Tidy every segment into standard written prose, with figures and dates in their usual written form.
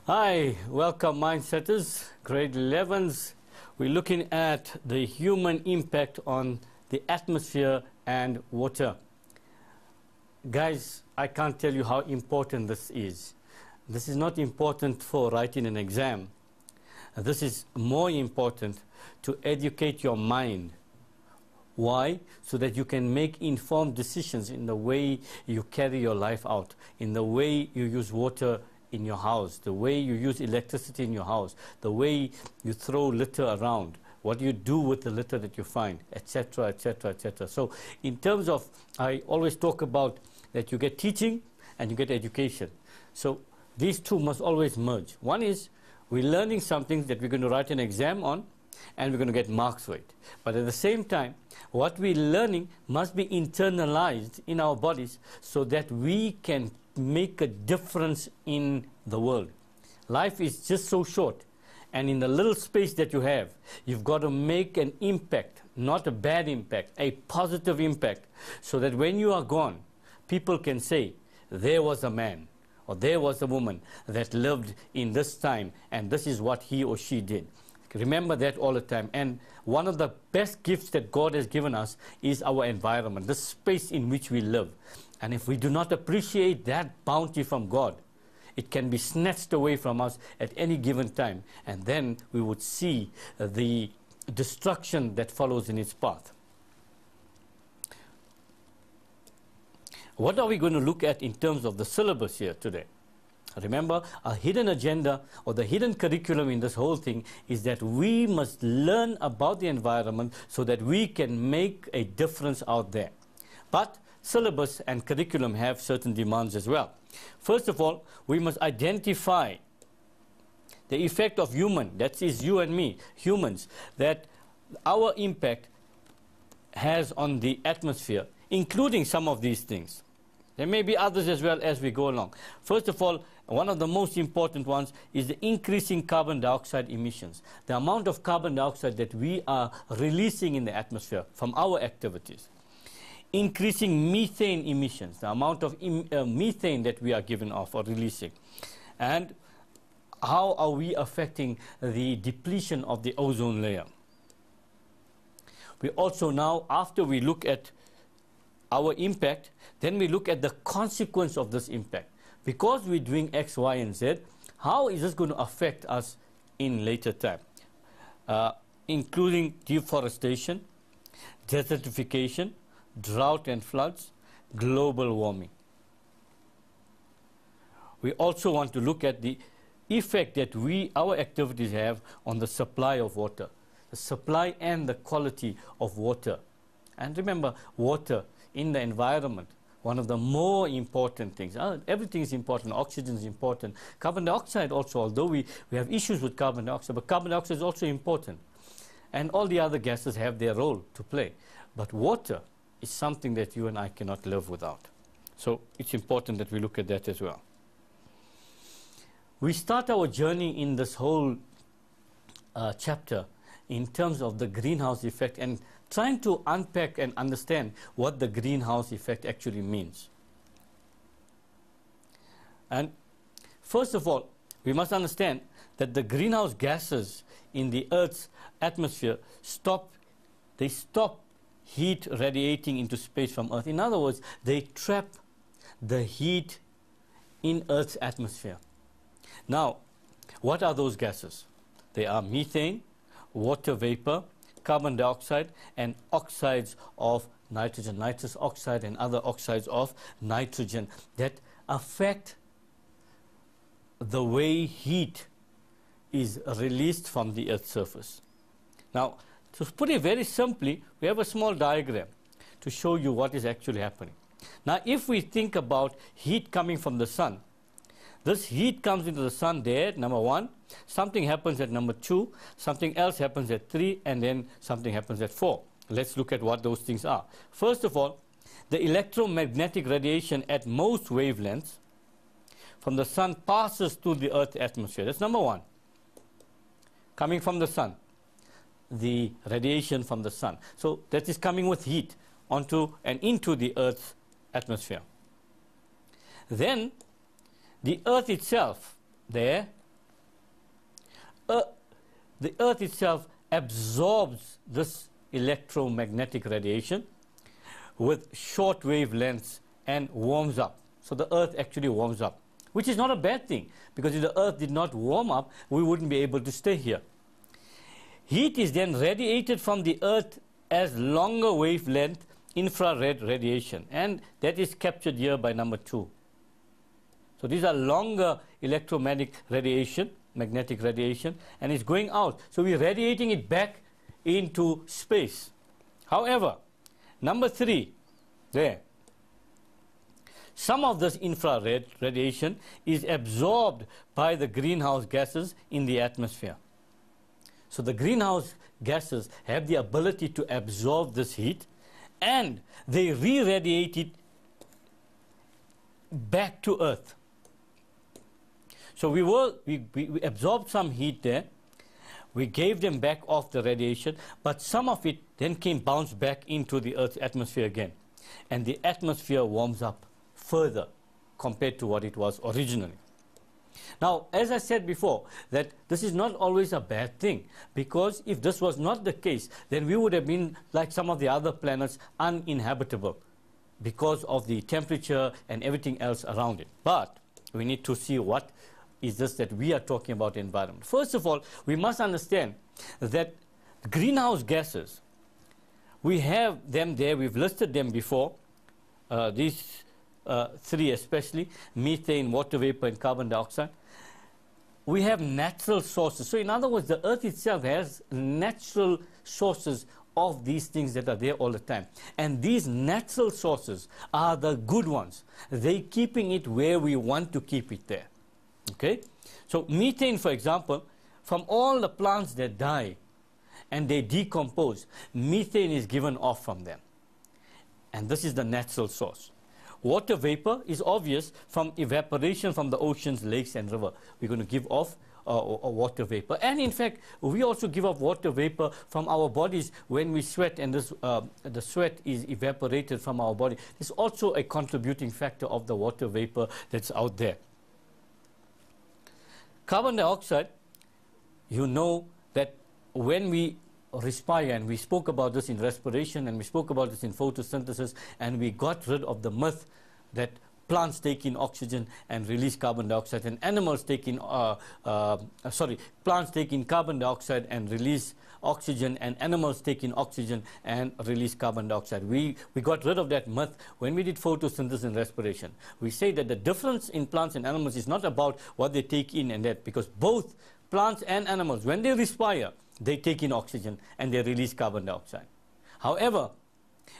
Hi, welcome Mindsetters, grade 11s. We're looking at the human impact on the atmosphere and water. Guys, I can't tell you how important this is. This is not important for writing an exam. This is more important to educate your mind. Why? So that you can make informed decisions in the way you carry your life out, in the way you use water in your house, the way you use electricity in your house, the way you throw litter around, what you do with the litter that you find, etc., etc., etc. So in terms of, I always talk about that you get teaching and you get education. So these two must always merge. One is we're learning something that we're going to write an exam on and we're going to get marks for it. But at the same time, what we're learning must be internalized in our bodies so that we can make a difference in the world. Life is just so short, and in the little space that you have, you've got to make an impact, not a bad impact, a positive impact, so that when you are gone, people can say, there was a man or there was a woman that lived in this time and this is what he or she did. Remember that all the time. And one of the best gifts that God has given us is our environment, the space in which we live. And if we do not appreciate that bounty from God, it can be snatched away from us at any given time. And then we would see the destruction that follows in its path. What are we going to look at in terms of the syllabus here today? Remember, a hidden agenda or the hidden curriculum in this whole thing is that we must learn about the environment so that we can make a difference out there. But syllabus and curriculum have certain demands as well. First of all, we must identify the effect of human, that is you and me, humans, that our impact has on the atmosphere, including some of these things. There may be others as well as we go along. First of all, one of the most important ones is the increasing carbon dioxide emissions. The amount of carbon dioxide that we are releasing in the atmosphere from our activities. Increasing methane emissions, the amount of methane that we are giving off or releasing. And how are we affecting the depletion of the ozone layer? We also now, after we look at our impact, then we look at the consequence of this impact. Because we're doing X, Y, and Z, how is this going to affect us in later time? Including deforestation, desertification, drought and floods, global warming. We also want to look at the effect that our activities have on the supply of water, the supply and the quality of water. And remember, water in the environment, one of the more important things. Everything is important. Oxygen is important. Carbon dioxide also, although we have issues with carbon dioxide, but carbon dioxide is also important. And all the other gases have their role to play. But water is something that you and I cannot live without. So it's important that we look at that as well. We start our journey in this whole chapter in terms of the greenhouse effect and trying to unpack and understand what the greenhouse effect actually means. And first of all, we must understand that the greenhouse gases in the Earth's atmosphere stop heat radiating into space from Earth. In other words, they trap the heat in Earth's atmosphere. Now, what are those gases? They are methane, water vapor, carbon dioxide, and oxides of nitrogen, nitrous oxide and other oxides of nitrogen that affect the way heat is released from the Earth's surface. Now, to put it very simply, we have a small diagram to show you what is actually happening. Now, if we think about heat coming from the sun, this heat comes into the sun there, number 1. Something happens at number 2. Something else happens at 3. And then something happens at 4. Let's look at what those things are. First of all, the electromagnetic radiation at most wavelengths from the sun passes through the Earth's atmosphere. That's number 1. Coming from the sun. The radiation from the sun. So that is coming with heat onto and into the Earth's atmosphere. Then the Earth itself there the Earth itself absorbs this electromagnetic radiation with short wavelengths and warms up. So the Earth actually warms up, which is not a bad thing, because if the Earth did not warm up, we wouldn't be able to stay here. Heat is then radiated from the Earth as longer wavelength infrared radiation, and that is captured here by number 2. So these are longer electromagnetic radiation, and it's going out. So we're radiating it back into space. However, number 3, there, some of this infrared radiation is absorbed by the greenhouse gases in the atmosphere. So the greenhouse gases have the ability to absorb this heat, and they re-radiate it back to Earth. So we absorbed some heat there, we gave them back off the radiation, but some of it then bounced back into the Earth's atmosphere again. And the atmosphere warms up further compared to what it was originally. Now, as I said before, that this is not always a bad thing, because if this was not the case, then we would have been, like some of the other planets, uninhabitable because of the temperature and everything else around it. But we need to see what is this that we are talking about environment. First of all, we must understand that greenhouse gases, we have them there, we've listed them before, these 3 especially, methane, water vapor, and carbon dioxide. We have natural sources. So in other words, the Earth itself has natural sources of these things that are there all the time. And these natural sources are the good ones. They're keeping it where we want to keep it there. Okay? So methane, for example, from all the plants that die and they decompose, methane is given off from them. And this is the natural source. Water vapor is obvious from evaporation from the oceans, lakes, and river. We're going to give off water vapor. And in fact, we also give off water vapor from our bodies when we sweat, and this, the sweat is evaporated from our body. It's also a contributing factor of the water vapor that's out there. Carbon dioxide, you know that when we respire, and we spoke about this in respiration, and we spoke about this in photosynthesis, and we got rid of the myth that plants take in oxygen and release carbon dioxide, and animals take in, plants take in carbon dioxide and release oxygen, and animals take in oxygen and release carbon dioxide. We got rid of that myth when we did photosynthesis and respiration. We say that the difference in plants and animals is not about what they take in and that, because both plants and animals, when they respire, they take in oxygen and they release carbon dioxide. However,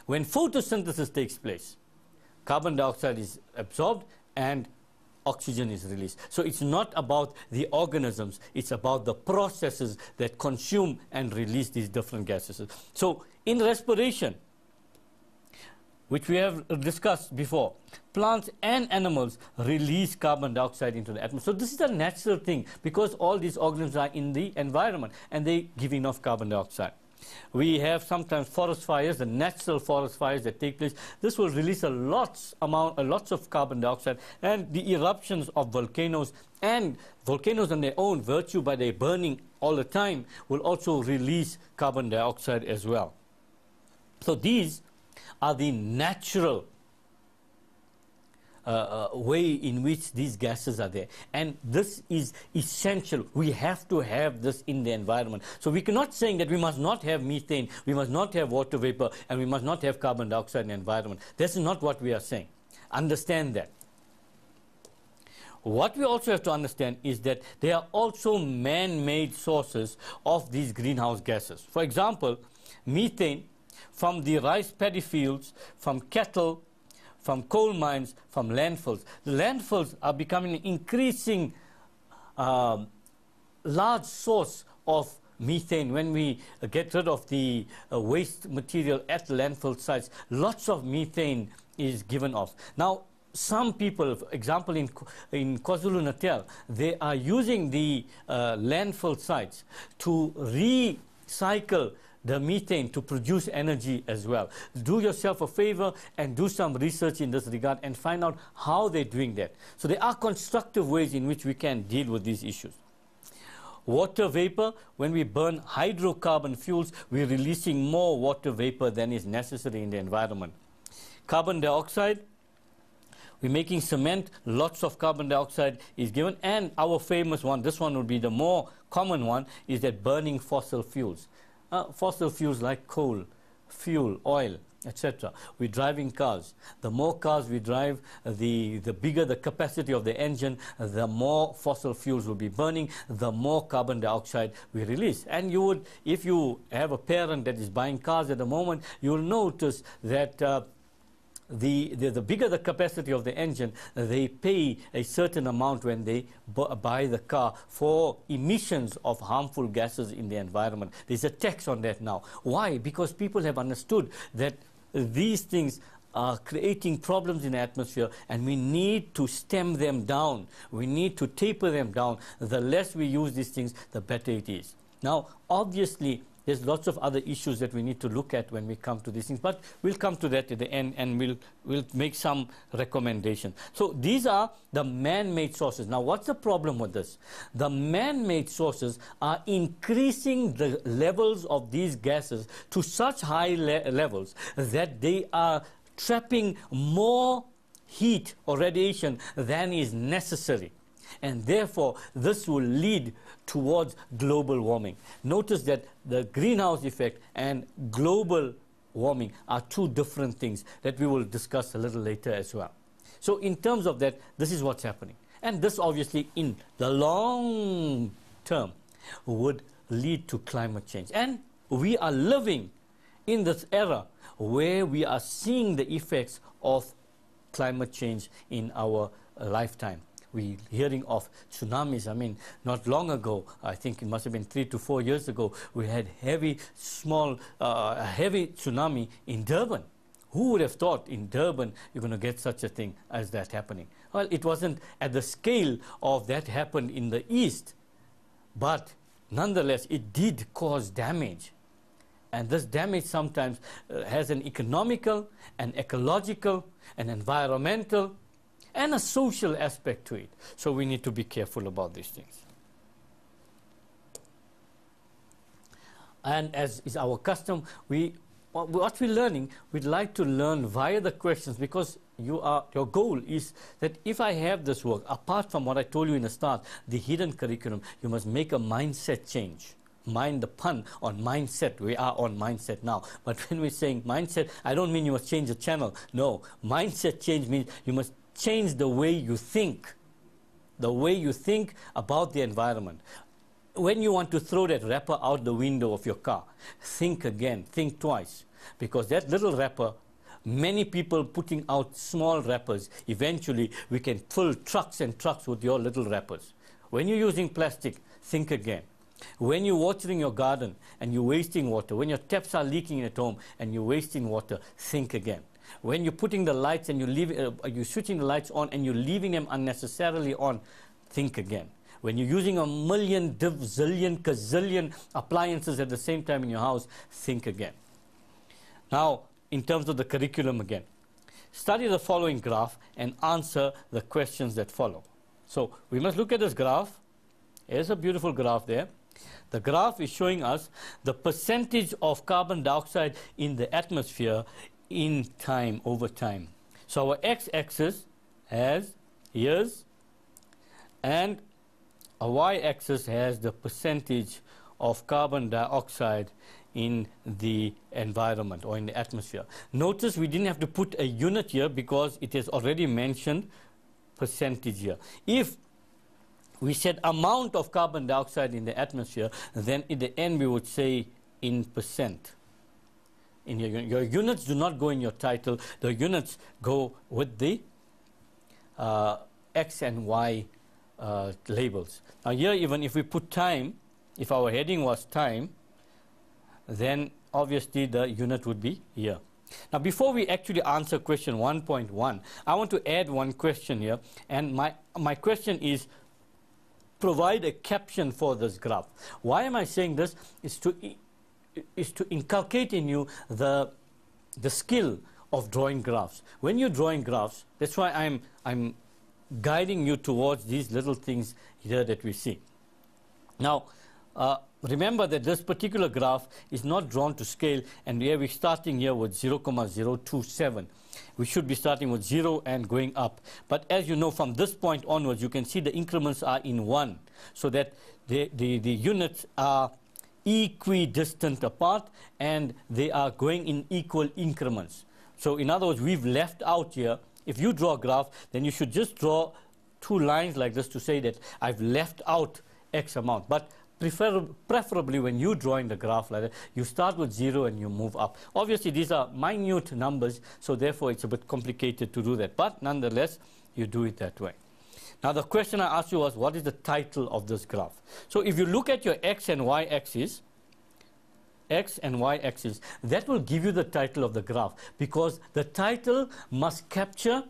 when photosynthesis takes place, carbon dioxide is absorbed and oxygen is released. So it's not about the organisms, it's about the processes that consume and release these different gases. So in respiration, which we have discussed before, plants and animals release carbon dioxide into the atmosphere. So this is a natural thing, because all these organisms are in the environment and they give enough carbon dioxide. We have sometimes forest fires, the natural forest fires that take place. This will release lots of carbon dioxide, and the eruptions of volcanoes, and volcanoes on their own virtue by their burning all the time will also release carbon dioxide as well. So these are the natural way in which these gases are there. And this is essential. We have to have this in the environment. So we cannot say that we must not have methane, we must not have water vapor, and we must not have carbon dioxide in the environment. This is not what we are saying. Understand that. What we also have to understand is that there are also man-made sources of these greenhouse gases. For example, methane from the rice paddy fields, from cattle, from coal mines, from landfills. The landfills are becoming an increasing large source of methane. When we get rid of the waste material at the landfill sites, lots of methane is given off. Now, some people, for example, in KwaZulu-Natal, they are using the landfill sites to recycle the methane to produce energy as well. Do yourself a favor and do some research in this regard and find out how they're doing that. So there are constructive ways in which we can deal with these issues. Water vapor, when we burn hydrocarbon fuels, we're releasing more water vapor than is necessary in the environment. Carbon dioxide, we're making cement, lots of carbon dioxide is given. And our famous one, this one would be the more common one, is that burning fossil fuels. Fossil fuels like coal, fuel, oil, etc. We're driving cars. The more cars we drive, the bigger the capacity of the engine, the more fossil fuels will be burning, the more carbon dioxide we release. And you would, if you have a parent that is buying cars at the moment, you'll notice that the bigger the capacity of the engine, they pay a certain amount when they buy the car for emissions of harmful gases in the environment. There's a tax on that now. Why? Because people have understood that these things are creating problems in the atmosphere, and we need to stem them down. We need to taper them down. The less we use these things, the better it is. Now, obviously, there's lots of other issues that we need to look at when we come to these things, but we'll come to that at the end, and we'll make some recommendations. So these are the man-made sources. Now, what's the problem with this? The man-made sources are increasing the levels of these gases to such high levels that they are trapping more heat or radiation than is necessary. And therefore, this will lead towards global warming. Notice that the greenhouse effect and global warming are two different things that we will discuss a little later as well. So in terms of that, this is what's happening. And this obviously in the long term would lead to climate change. And we are living in this era where we are seeing the effects of climate change in our lifetime. We're hearing of tsunamis. I mean, not long ago, I think it must have been 3 to 4 years ago, we had heavy tsunami in Durban. Who would have thought in Durban you're going to get such a thing as that happening? Well, it wasn't at the scale of that happened in the East, but nonetheless, it did cause damage. And this damage sometimes has an economical, an ecological, an environmental, and a social aspect to it. So we need to be careful about these things. And as is our custom, what we're learning, we'd like to learn via the questions, because your goal is that if I have this work, apart from what I told you in the start, the hidden curriculum, you must make a mindset change. Mind the pun on mindset. We are on mindset now. But when we're saying mindset, I don't mean you must change the channel. No, mindset change means you must change the way you think. The way you think about the environment. When you want to throw that wrapper out the window of your car, think again, think twice. Because that little wrapper, many people putting out small wrappers, eventually we can fill trucks and trucks with your little wrappers. When you're using plastic, think again. When you're watering your garden and you're wasting water, when your taps are leaking at home and you're wasting water, think again. When you're putting the lights and you're switching the lights on and you're leaving them unnecessarily on, think again. When you're using a million, zillion, gazillion appliances at the same time in your house, think again. Now, in terms of the curriculum again, study the following graph and answer the questions that follow. So we must look at this graph. Here's a beautiful graph there. The graph is showing us the percentage of carbon dioxide in the atmosphere in time, over time. So our x-axis has years, and a y-axis has the percentage of carbon dioxide in the environment or in the atmosphere. Notice we didn't have to put a unit here because it is already mentioned percentage here. If we said amount of carbon dioxide in the atmosphere, then in the end we would say in percent. In your units do not go in your title. The units go with the X and Y labels. Now here, even if we put time, if our heading was time, then obviously the unit would be here. Now before we actually answer question 1.1, I want to add one question here, and my question is, provide a caption for this graph. Why am I saying this? Is to inculcate in you the skill of drawing graphs. When you're drawing graphs, that's why I'm guiding you towards these little things here that we see. Now, remember that this particular graph is not drawn to scale, and we're starting here with 0,027. We should be starting with 0 and going up. But as you know, from this point onwards, you can see the increments are in 1, so that the units are equidistant apart, and they are going in equal increments. So in other words, we've left out here, if you draw a graph, then you should just draw 2 lines like this to say that I've left out X amount. But preferably when you're drawing the graph like that, you start with 0 and you move up. Obviously, these are minute numbers, so therefore it's a bit complicated to do that. But nonetheless, you do it that way. Now, the question I asked you was, what is the title of this graph? So if you look at your X and Y axis, that will give you the title of the graph, because the title must capture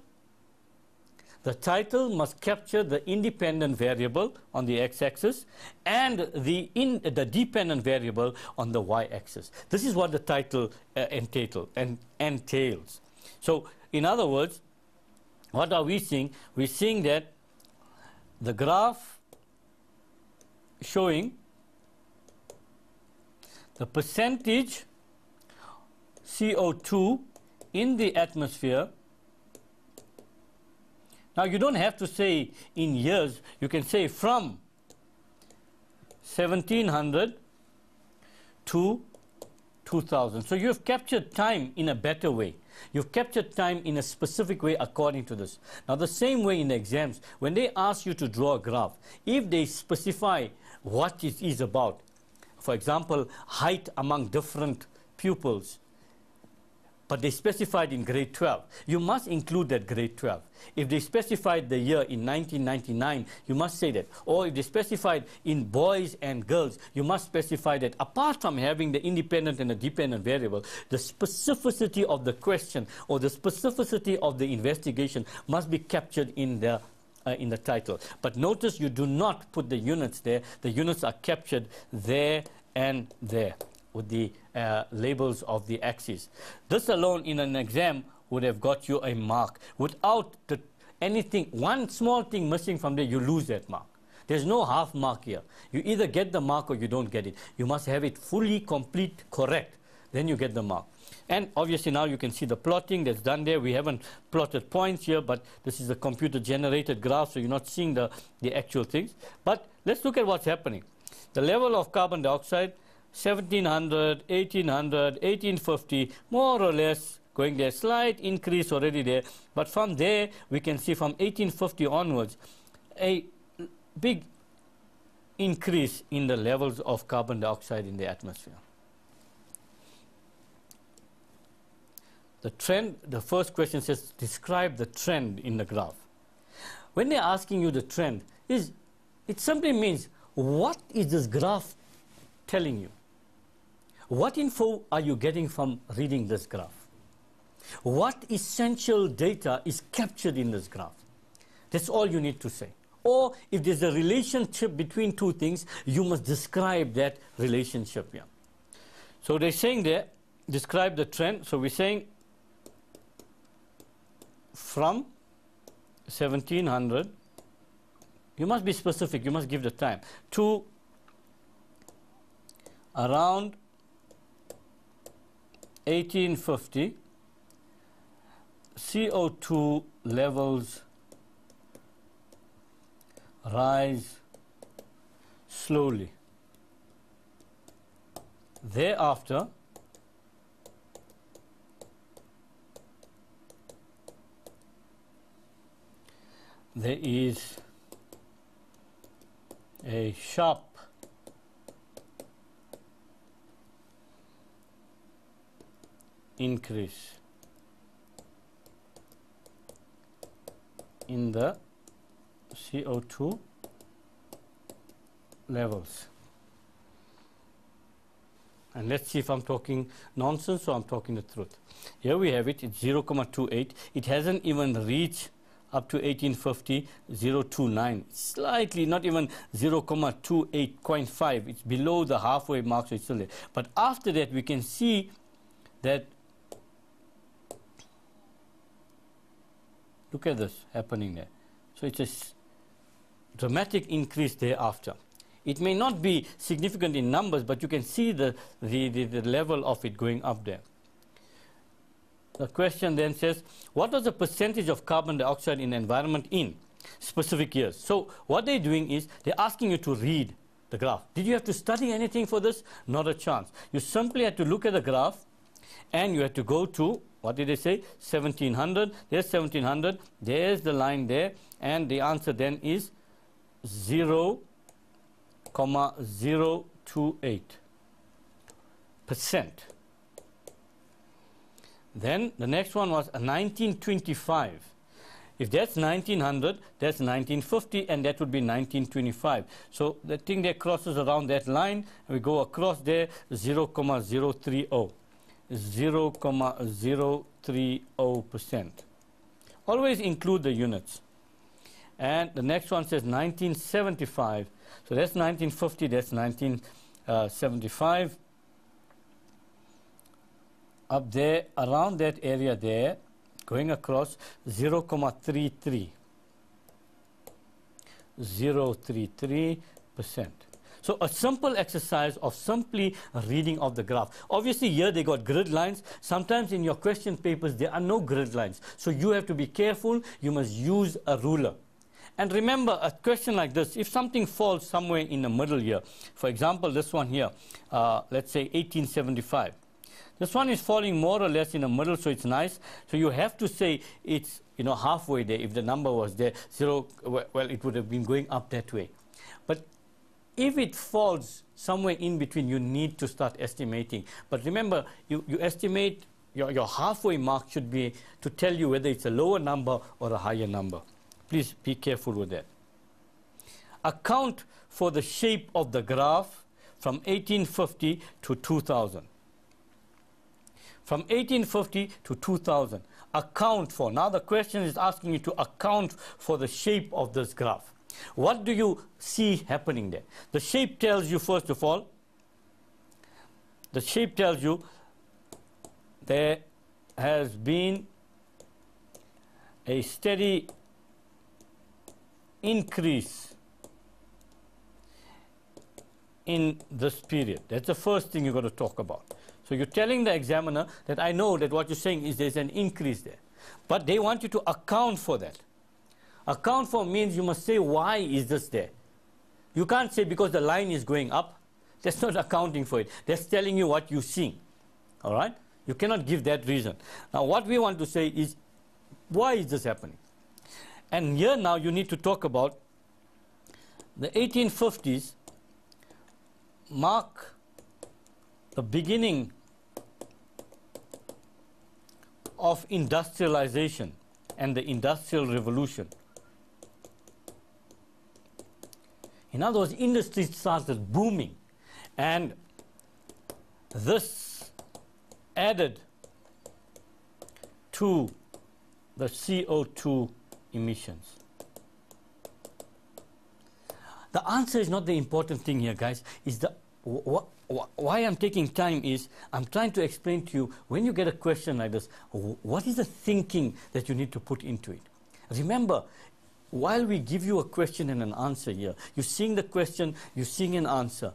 the independent variable on the x-axis and the dependent variable on the y-axis. This is what the title entails. So, in other words, what are we seeing? We're seeing that the graph showing the percentage CO2 in the atmosphere. Now, you don't have to say in years. You can say from 1700 to 2000. So you have captured time in a better way. You've captured time in a specific way according to this. Now, the same way in the exams, when they ask you to draw a graph, if they specify what it is about, for example, height among different pupils, but they specified in grade 12, you must include that grade 12. If they specified the year in 1999, you must say that. Or if they specified in boys and girls, you must specify that. Apart from having the independent and the dependent variable, the specificity of the question or the specificity of the investigation must be captured in the title. But notice you do not put the units there. The units are captured there and there with the labels of the axes. This alone in an exam would have got you a mark. Without anything, one small thing missing from there, you lose that mark. There's no half mark here. You either get the mark or you don't get it. You must have it fully, complete, correct. Then you get the mark. And obviously now you can see the plotting that's done there. We haven't plotted points here, but this is a computer-generated graph, so you're not seeing the actual things. But let's look at what's happening. The level of carbon dioxide, 1700, 1800, 1850, more or less going there. Slight increase already there. But from there, we can see from 1850 onwards, a big increase in the levels of carbon dioxide in the atmosphere. The trend, the first question says, describe the trend in the graph. When they're asking you the trend, it simply means, what is this graph telling you? What info are you getting from reading this graph? What essential data is captured in this graph? That's all you need to say. Or if there's a relationship between two things, you must describe that relationship here. So they're saying there, describe the trend. So we're saying from 1700, you must be specific, you must give the time, to around 1850, CO2 levels rise slowly. Thereafter, there is a sharp increase in the CO2 levels. And let's see if I'm talking nonsense or I'm talking the truth. Here we have it, it's 0,28. It hasn't even reached up to 1850, 0.29. Slightly, not even 0,28.5. It's below the halfway mark, so it's still there. But after that, we can see that, look at this happening there. So it's a dramatic increase thereafter. It may not be significant in numbers, but you can see the level of it going up there. The question then says, what was the percentage of carbon dioxide in the environment in specific years? So what they're doing is they're asking you to read the graph. Did you have to study anything for this? Not a chance. You simply had to look at the graph and you had to go to, what did they say? 1700. There's 1700. There's the line there. And the answer then is 0.028%. Then the next one was 1925. If that's 1900, that's 1950, and that would be 1925. So the thing that crosses around that line, we go across there, 0.030. 0.030%. Always include the units. And the next one says 1975. So that's 1950, that's 1975. Up there, around that area there, going across 0.33. 0.33%. So a simple exercise of simply reading of the graph. Obviously here they got grid lines. Sometimes in your question papers there are no grid lines. So you have to be careful. You must use a ruler. And remember, a question like this, if something falls somewhere in the middle here, for example this one here, let's say 1875. This one is falling more or less in the middle, so it's nice. So you have to say it's, halfway there. If the number was there, 0, well, it would have been going up that way. But if it falls somewhere in between, you need to start estimating. But remember, you estimate, your halfway mark should be to tell you whether it's a lower number or a higher number. Please be careful with that. Account for the shape of the graph from 1850 to 2000. From 1850 to 2000, account for. Now the question is asking you to account for the shape of this graph. What do you see happening there? The shape tells you, first of all, the shape tells you there has been a steady increase in this period. That's the first thing you're going to talk about. So you're telling the examiner that I know that what you're saying is there's an increase there. But they want you to account for that. Account for means you must say why is this there. You can't say because the line is going up. That's not accounting for it. That's telling you what you're seeing. All right? You cannot give that reason. Now what we want to say is why is this happening? And here now you need to talk about the 1850s mark the beginning of industrialization and the Industrial Revolution. In other words, industry started booming, and this added to the CO2 emissions. The answer is not the important thing here, guys. Is the why I'm taking time is I'm trying to explain to you, when you get a question like this, what is the thinking that you need to put into it? Remember, while we give you a question and an answer here, you're seeing the question, you're seeing an answer.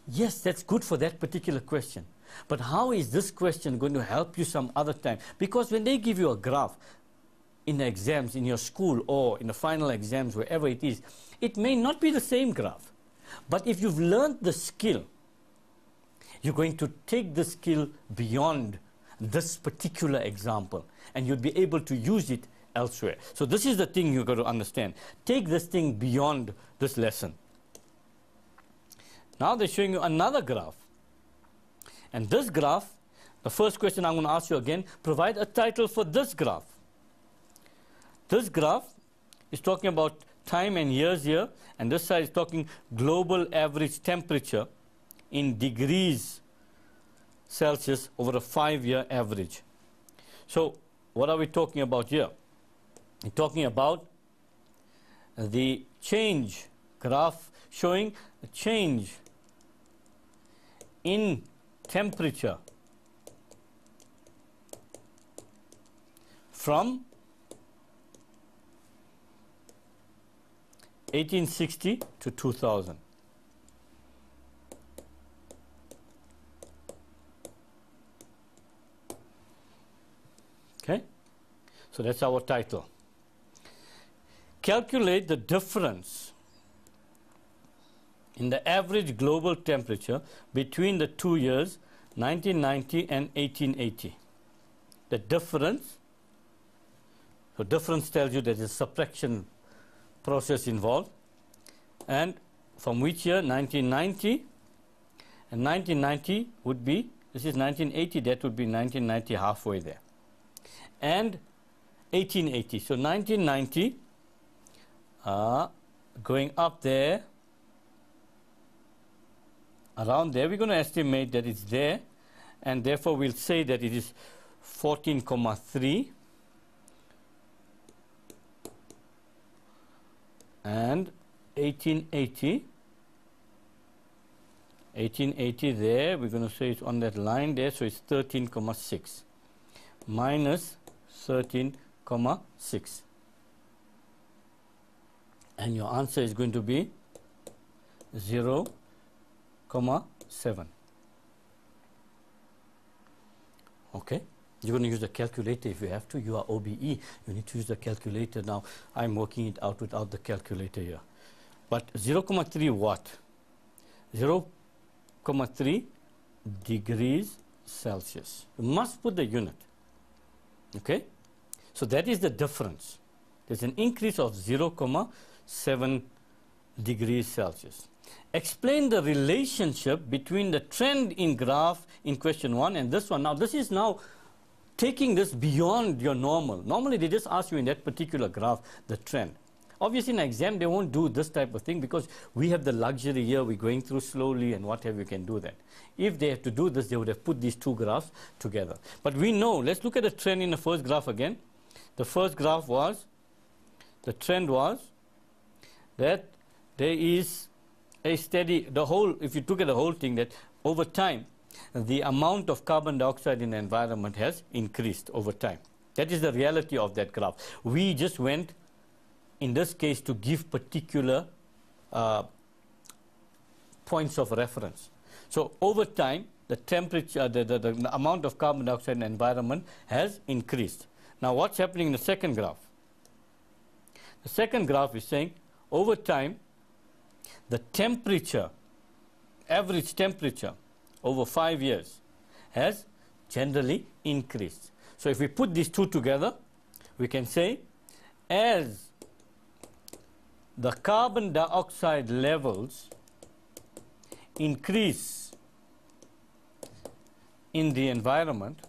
Yes, that's good for that particular question. But how is this question going to help you some other time? Because when they give you a graph in the exams, in your school or in the final exams, wherever it is, it may not be the same graph. But if you've learned the skill, you're going to take the skill beyond this particular example, and you'll be able to use it elsewhere. So this is the thing you've got to understand. Take this thing beyond this lesson. Now they're showing you another graph. And this graph, the first question I'm going to ask you again, provide a title for this graph. This graph is talking about time and years here, and this side is talking global average temperature in degrees Celsius over a 5-year average. So what are we talking about here? We're talking about the change graph showing the change in temperature from 1860 to 2000. Okay? So that's our title. Calculate the difference in the average global temperature between the 2 years 1990 and 1880. The difference, so difference tells you there's a subtraction process involved, and from which year? 1990, and 1990 would be, this is 1980, that would be 1990, halfway there, and 1880. So 1990 going up there, around there, we're going to estimate that it's there, and therefore we'll say that it is 14,3, and 1880 there, we're going to say it's on that line there, so it's 13,6 minus 13,6, and your answer is going to be 0,7. Okay, you're going to use the calculator if you have to. You are OBE, you need to use the calculator. Now I'm working it out without the calculator here, but 0,3 what? 0,3 degrees Celsius. You must put the unit. Okay, so that is the difference. There's an increase of 0,7 degrees Celsius. Explain the relationship between the trend in graph in question 1 and this one. Now this is now taking this beyond your normal. Normally they just ask you in that particular graph the trend. Obviously in an exam they won't do this type of thing because we have the luxury here, we're going through slowly and whatever, you can do that. If they have to do this, they would have put these two graphs together. But we know, let's look at the trend in the first graph again. The first graph was, the trend was that there is a steady, the whole, if you look at the whole thing, that over time the amount of carbon dioxide in the environment has increased over time. That is the reality of that graph. We just went, in this case, to give particular points of reference. So over time, the temperature, the amount of carbon dioxide in the environment has increased. Now what's happening in the second graph? The second graph is saying over time, the temperature, average temperature over 5 years has generally increased. So if we put these two together, we can say as the carbon dioxide levels increase in the environment,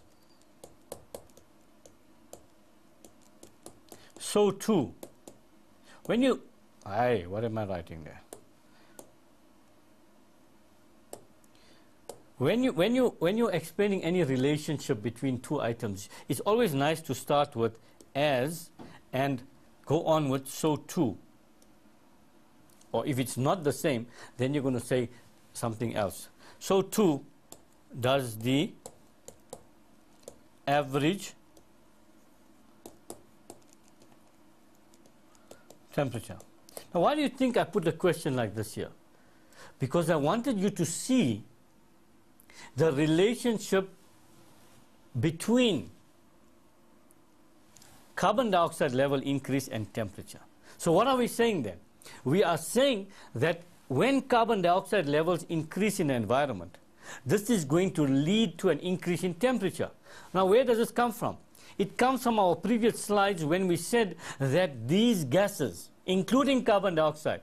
so too, when you, what am I writing there? When you're explaining any relationship between two items, it's always nice to start with as and go on with so too. Or if it's not the same, then you're going to say something else. So too does the average temperature. Now why do you think I put a question like this here? Because I wanted you to see the relationship between carbon dioxide level increase and temperature. So what are we saying then? We are saying that when carbon dioxide levels increase in the environment, this is going to lead to an increase in temperature. Now where does this come from? It comes from our previous slides when we said that these gases, including carbon dioxide,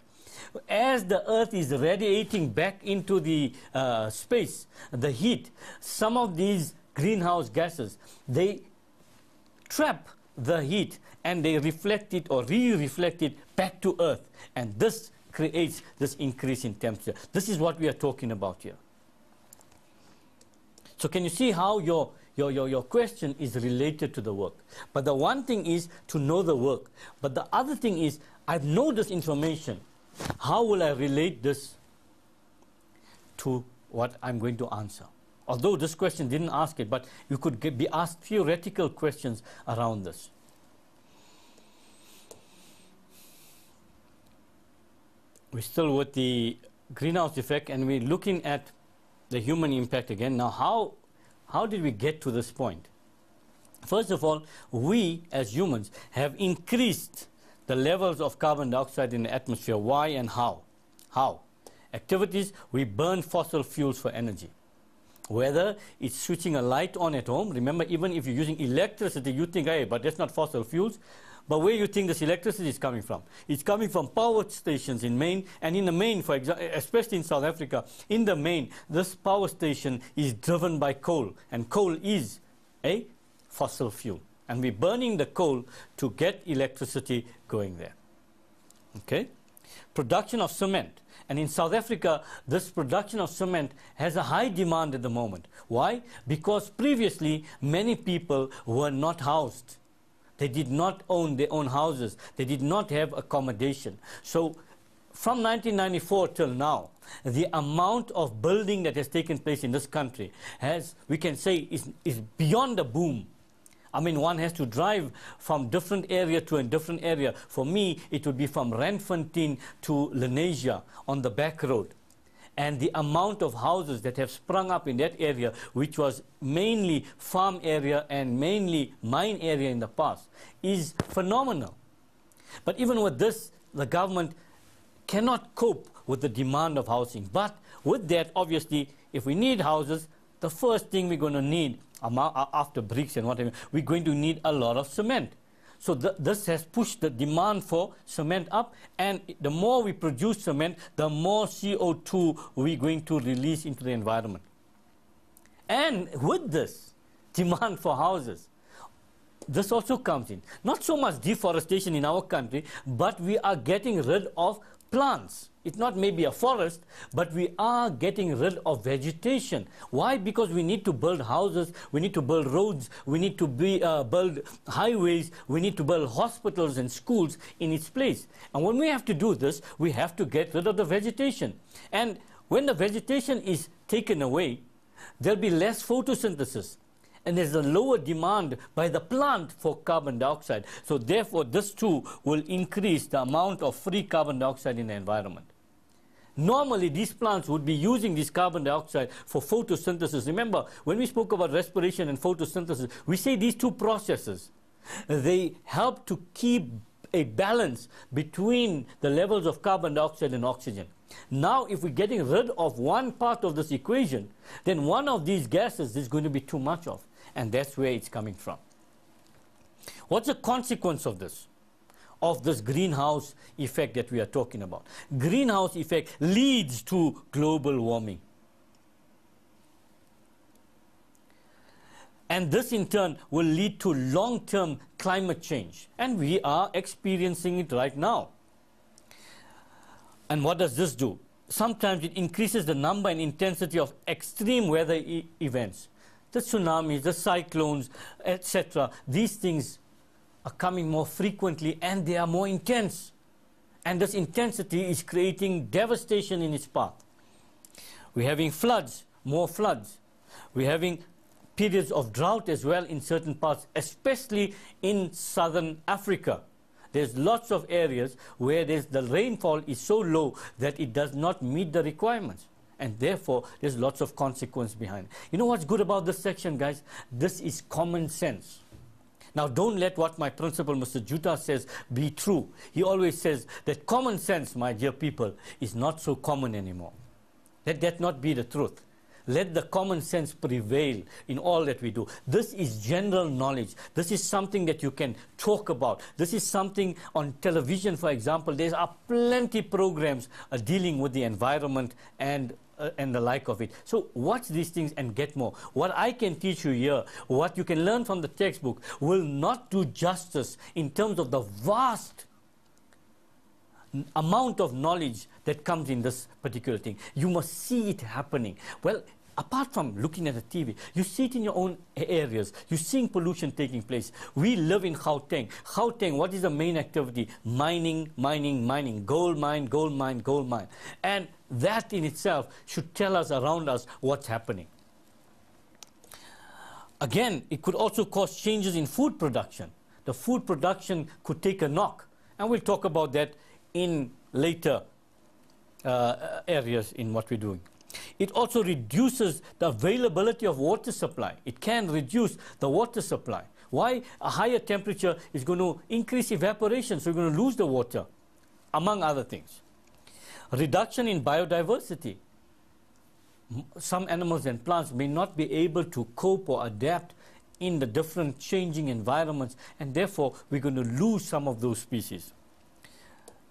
as the Earth is radiating back into the space, the heat, some of these greenhouse gases, they trap the heat and they reflect it or re-reflect it back to Earth. And this creates this increase in temperature. This is what we are talking about here. So can you see how your question is related to the work? But the one thing is to know the work. But the other thing is, I know this information. How will I relate this to what I'm going to answer? Although this question didn't ask it, but you could be asked theoretical questions around this. We're still with the greenhouse effect and we're looking at the human impact again. Now how did we get to this point? First of all, we as humans have increased the levels of carbon dioxide in the atmosphere. Why and how? How? Activities, we burn fossil fuels for energy. Whether it's switching a light on at home, remember, even if you're using electricity, you think, hey, but that's not fossil fuels. But where you think this electricity is coming from? It's coming from power stations in Maine, and in the main, for example, especially in South Africa, in the main, this power station is driven by coal, and coal is a fossil fuel. And we're burning the coal to get electricity going there. Okay? Production of cement. And in South Africa, this production of cement has a high demand at the moment. Why? Because previously, many people were not housed. They did not own their own houses. They did not have accommodation. So from 1994 till now, the amount of building that has taken place in this country has, we can say, is beyond a boom. I mean, one has to drive from different area to a different area. For me, it would be from Randfontein to Lenasia on the back road. And the amount of houses that have sprung up in that area, which was mainly farm area and mainly mine area in the past, is phenomenal. But even with this, the government cannot cope with the demand of housing. But with that, obviously, if we need houses, the first thing we're going to need, after bricks and whatever, we're going to need a lot of cement. So this has pushed the demand for cement up, and the more we produce cement, the more CO2 we're going to release into the environment. And with this demand for houses, this also comes in. Not so much deforestation in our country, but we are getting rid of plants. It's not maybe a forest, but we are getting rid of vegetation. Why? Because we need to build houses, we need to build roads, we need to build highways, we need to build hospitals and schools in its place. And when we have to do this, we have to get rid of the vegetation. And when the vegetation is taken away, there'll be less photosynthesis. And there's a lower demand by the plant for carbon dioxide. So therefore, this too will increase the amount of free carbon dioxide in the environment. Normally, these plants would be using this carbon dioxide for photosynthesis. Remember, when we spoke about respiration and photosynthesis, we say these two processes, they help to keep a balance between the levels of carbon dioxide and oxygen. Now, if we're getting rid of one part of this equation, then one of these gases is going to be too much of, and that's where it's coming from. What's the consequence of this? Of this greenhouse effect that we are talking about. Greenhouse effect leads to global warming. And this in turn will lead to long-term climate change. And we are experiencing it right now. And what does this do? Sometimes it increases the number and intensity of extreme weather events. The tsunamis, the cyclones, etc. These things are coming more frequently and they are more intense. And this intensity is creating devastation in its path. We're having floods, more floods. We're having periods of drought as well in certain parts, especially in southern Africa. There's lots of areas where the rainfall is so low that it does not meet the requirements. And therefore, there's lots of consequence behind it. You know what's good about this section, guys? This is common sense. Now, don't let what my principal, Mr. Juta, says be true. He always says that common sense, my dear people, is not so common anymore. Let that not be the truth. Let the common sense prevail in all that we do. This is general knowledge. This is something that you can talk about. This is something on television, for example. There are plenty programs dealing with the environment and the like of it. So watch these things and get more. What I can teach you here, what you can learn from the textbook, will not do justice in terms of the vast amount of knowledge that comes in this particular thing. You must see it happening. Well, apart from looking at the TV, you see it in your own areas. You're seeing pollution taking place. We live in Gauteng. Gauteng, what is the main activity? Mining, mining, mining. Gold mine, gold mine, gold mine. And that in itself should tell us around us what's happening. Again, it could also cause changes in food production. The food production could take a knock. And we'll talk about that in later areas in what we're doing. It also reduces the availability of water supply. It can reduce the water supply. Why? A higher temperature is going to increase evaporation, so you're going to lose the water, among other things. Reduction in biodiversity. Some animals and plants may not be able to cope or adapt in the different changing environments, and therefore we're going to lose some of those species.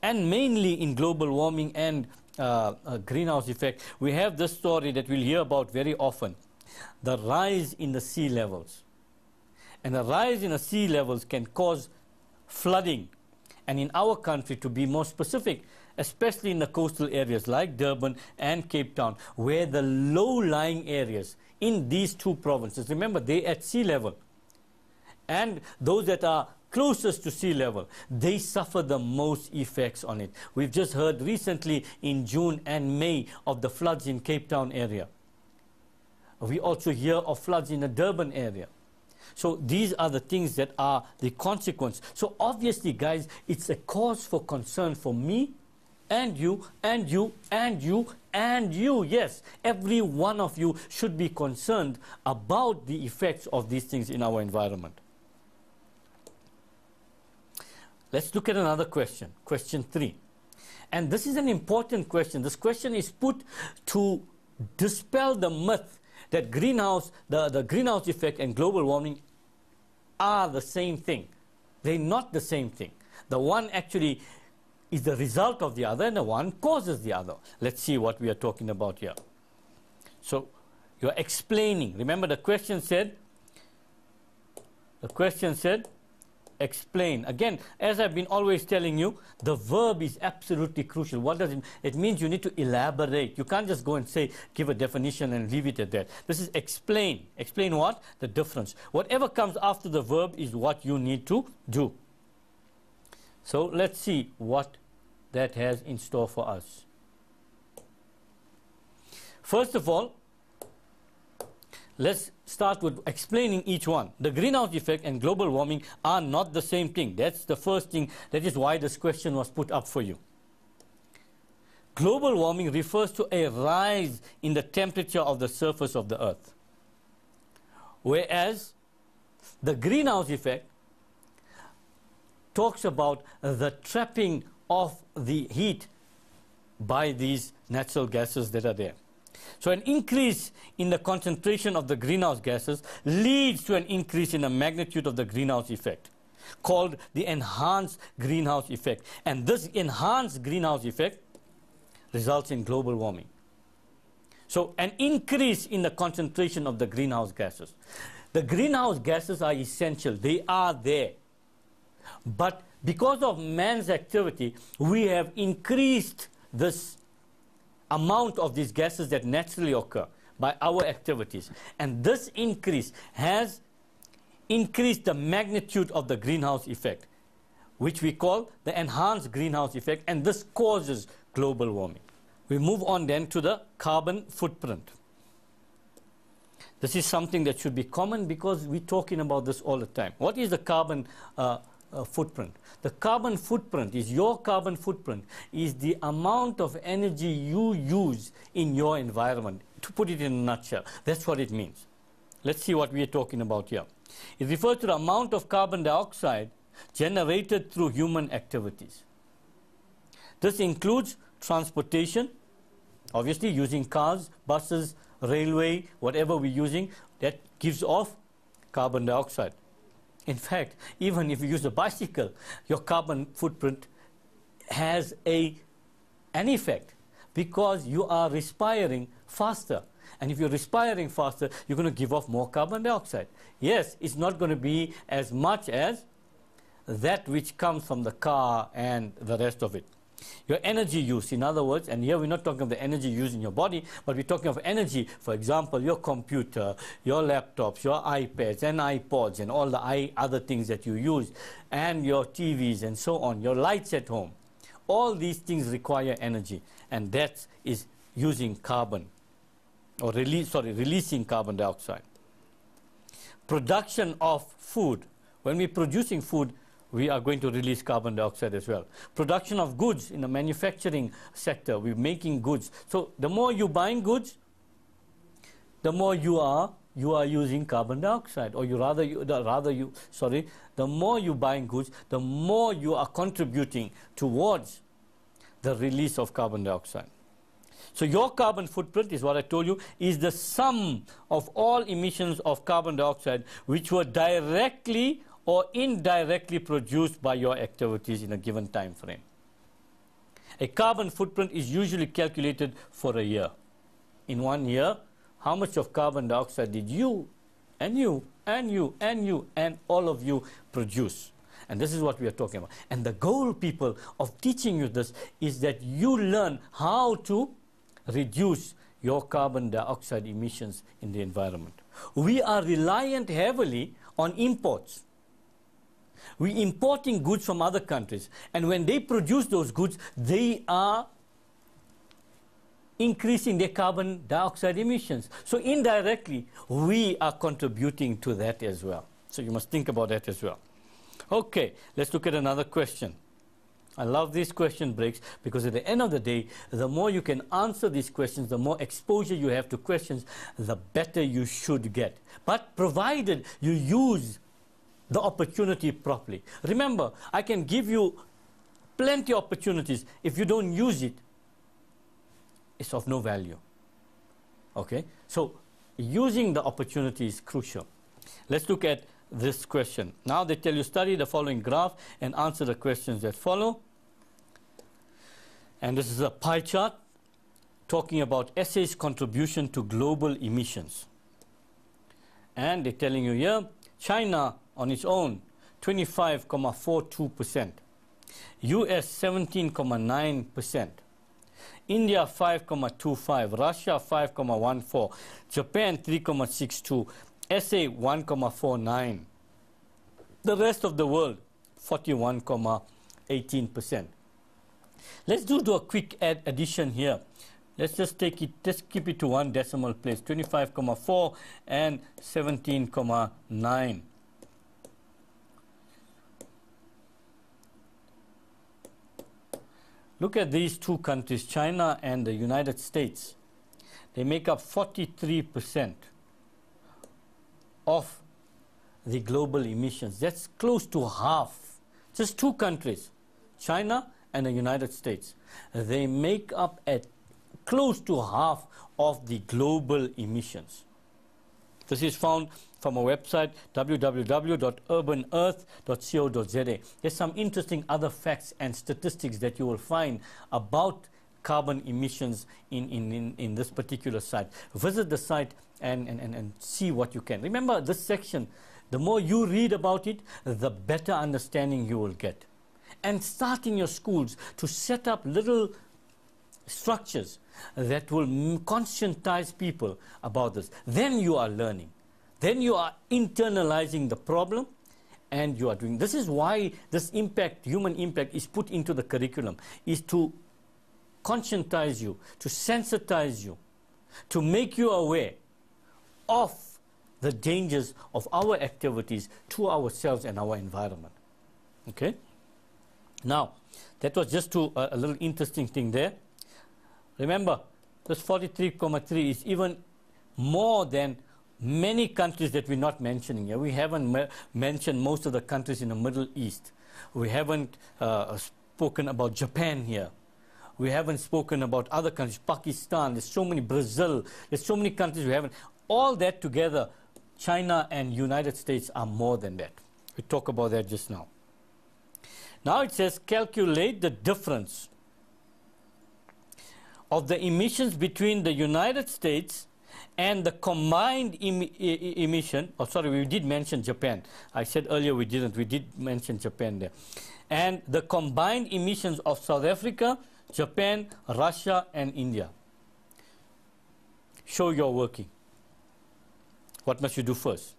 And mainly in global warming and greenhouse effect, we have this story that we'll hear about very often, the rise in the sea levels. And the rise in the sea levels can cause flooding. And in our country, to be more specific, especially in the coastal areas like Durban and Cape Town, where the low-lying areas in these two provinces, remember, they're at sea level, and those that are closest to sea level, they suffer the most effects on it. We've just heard recently in June and May of the floods in Cape Town area. We also hear of floods in the Durban area. So these are the things that are the consequence. So obviously, guys, it's a cause for concern for me and you and you and you and you. Yes, every one of you should be concerned about the effects of these things in our environment. Let's look at another question, question 3. And this is an important question. This question is put to dispel the myth that the greenhouse effect and global warming are the same thing. They're not the same thing. The one actually is the result of the other, and the one causes the other. Let's see what we are talking about here. So you're explaining. Remember, the question said, explain. Again, as I've been always telling you, the verb is absolutely crucial. What does it mean? It means you need to elaborate. You can't just go and say, give a definition and leave it at that. This is explain. Explain what? The difference. Whatever comes after the verb is what you need to do. So let's see what that has in store for us. First of all, let's start with explaining each one. The greenhouse effect and global warming are not the same thing. That's the first thing. That is why this question was put up for you. Global warming refers to a rise in the temperature of the surface of the earth, whereas the greenhouse effect talks about the trapping of the heat by these natural gases that are there. So an increase in the concentration of the greenhouse gases leads to an increase in the magnitude of the greenhouse effect, called the enhanced greenhouse effect. And this enhanced greenhouse effect results in global warming. So an increase in the concentration of the greenhouse gases. The greenhouse gases are essential. They are there. But because of man's activity, we have increased this amount of these gases that naturally occur by our activities. And this increase has increased the magnitude of the greenhouse effect, which we call the enhanced greenhouse effect, and this causes global warming. We move on then to the carbon footprint. This is something that should be common because we're talking about this all the time. What is the carbon footprint? The carbon footprint is your carbon footprint is the amount of energy you use in your environment. To put it in a nutshell, that's what it means. Let's see what we are talking about here. It refers to the amount of carbon dioxide generated through human activities. This includes transportation, obviously using cars, buses, railway, whatever we're using, that gives off carbon dioxide. In fact, even if you use a bicycle, your carbon footprint has an effect because you are respiring faster. And if you're respiring faster, you're going to give off more carbon dioxide. Yes, it's not going to be as much as that which comes from the car and the rest of it. Your energy use, in other words, and here we're not talking of the energy used in your body, but we're talking of energy, for example, your computer, your laptops, your iPads and iPods and all the other things that you use, and your TVs and so on, your lights at home. All these things require energy, and that is using carbon, or releasing carbon dioxide. Production of food. When we're producing food, we are going to release carbon dioxide as well. Production of goods in the manufacturing sector, we're making goods. So the more you're buying goods, the more you are you are using carbon dioxide, or the more you buying goods, the more you are contributing towards the release of carbon dioxide. So your carbon footprint is what I told you, is the sum of all emissions of carbon dioxide which were directly or indirectly produced by your activities in a given time frame. A carbon footprint is usually calculated for a year. In 1 year, how much of carbon dioxide did you and you and you and you and all of you produce? And this is what we are talking about. And the goal, people, of teaching you this is that you learn how to reduce your carbon dioxide emissions in the environment. We are reliant heavily on imports. We're importing goods from other countries, and when they produce those goods, they are increasing their carbon dioxide emissions. So indirectly, we are contributing to that as well. So you must think about that as well. Okay, let's look at another question. I love these question breaks because at the end of the day, the more you can answer these questions, the more exposure you have to questions, the better you should get. But provided you use the opportunity properly. Remember, I can give you plenty of opportunities. If you don't use it, it's of no value. Okay? So using the opportunity is crucial. Let's look at this question. Now they tell you study the following graph and answer the questions that follow. And this is a pie chart talking about SA's contribution to global emissions. And they're telling you here, China on its own, 25.42%. US 17.9%. India 5.25%, Russia 5.14%, Japan 3.62%, SA 1.49%. The rest of the world 41.18%. Let's do a quick addition here. Let's just take it, just keep it to one decimal place, 25.4 and 17.9. Look at these two countries, China and the United States. They make up 43% of the global emissions. That's close to half. Just two countries, China and the United States. They make up at close to half of the global emissions. This is found from our website, www.urbanearth.co.za. There's some interesting other facts and statistics that you will find about carbon emissions in this particular site. Visit the site and see what you can. Remember, this section, the more you read about it, the better understanding you will get. And start in your schools to set up little structures that will conscientize people about this. Then you are learning. Then you are internalizing the problem, and you are doing. This is why this impact, human impact, is put into the curriculum, is to conscientize you, to sensitize you, to make you aware of the dangers of our activities to ourselves and our environment. Okay? Now, that was just a little interesting thing there. Remember, this 43.3 is even more than many countries that we're not mentioning here. We haven't mentioned most of the countries in the Middle East. We haven't spoken about Japan here. We haven't spoken about other countries, Pakistan, there's so many, Brazil, there's so many countries we haven't. All that together, China and United States are more than that. We talk about that just now. Now it says calculate the difference of the emissions between the United States and the combined emission. Oh, sorry, we did mention Japan. I said earlier we didn't. We did mention Japan there. And the combined emissions of South Africa, Japan, Russia, and India. Show your working. What must you do first?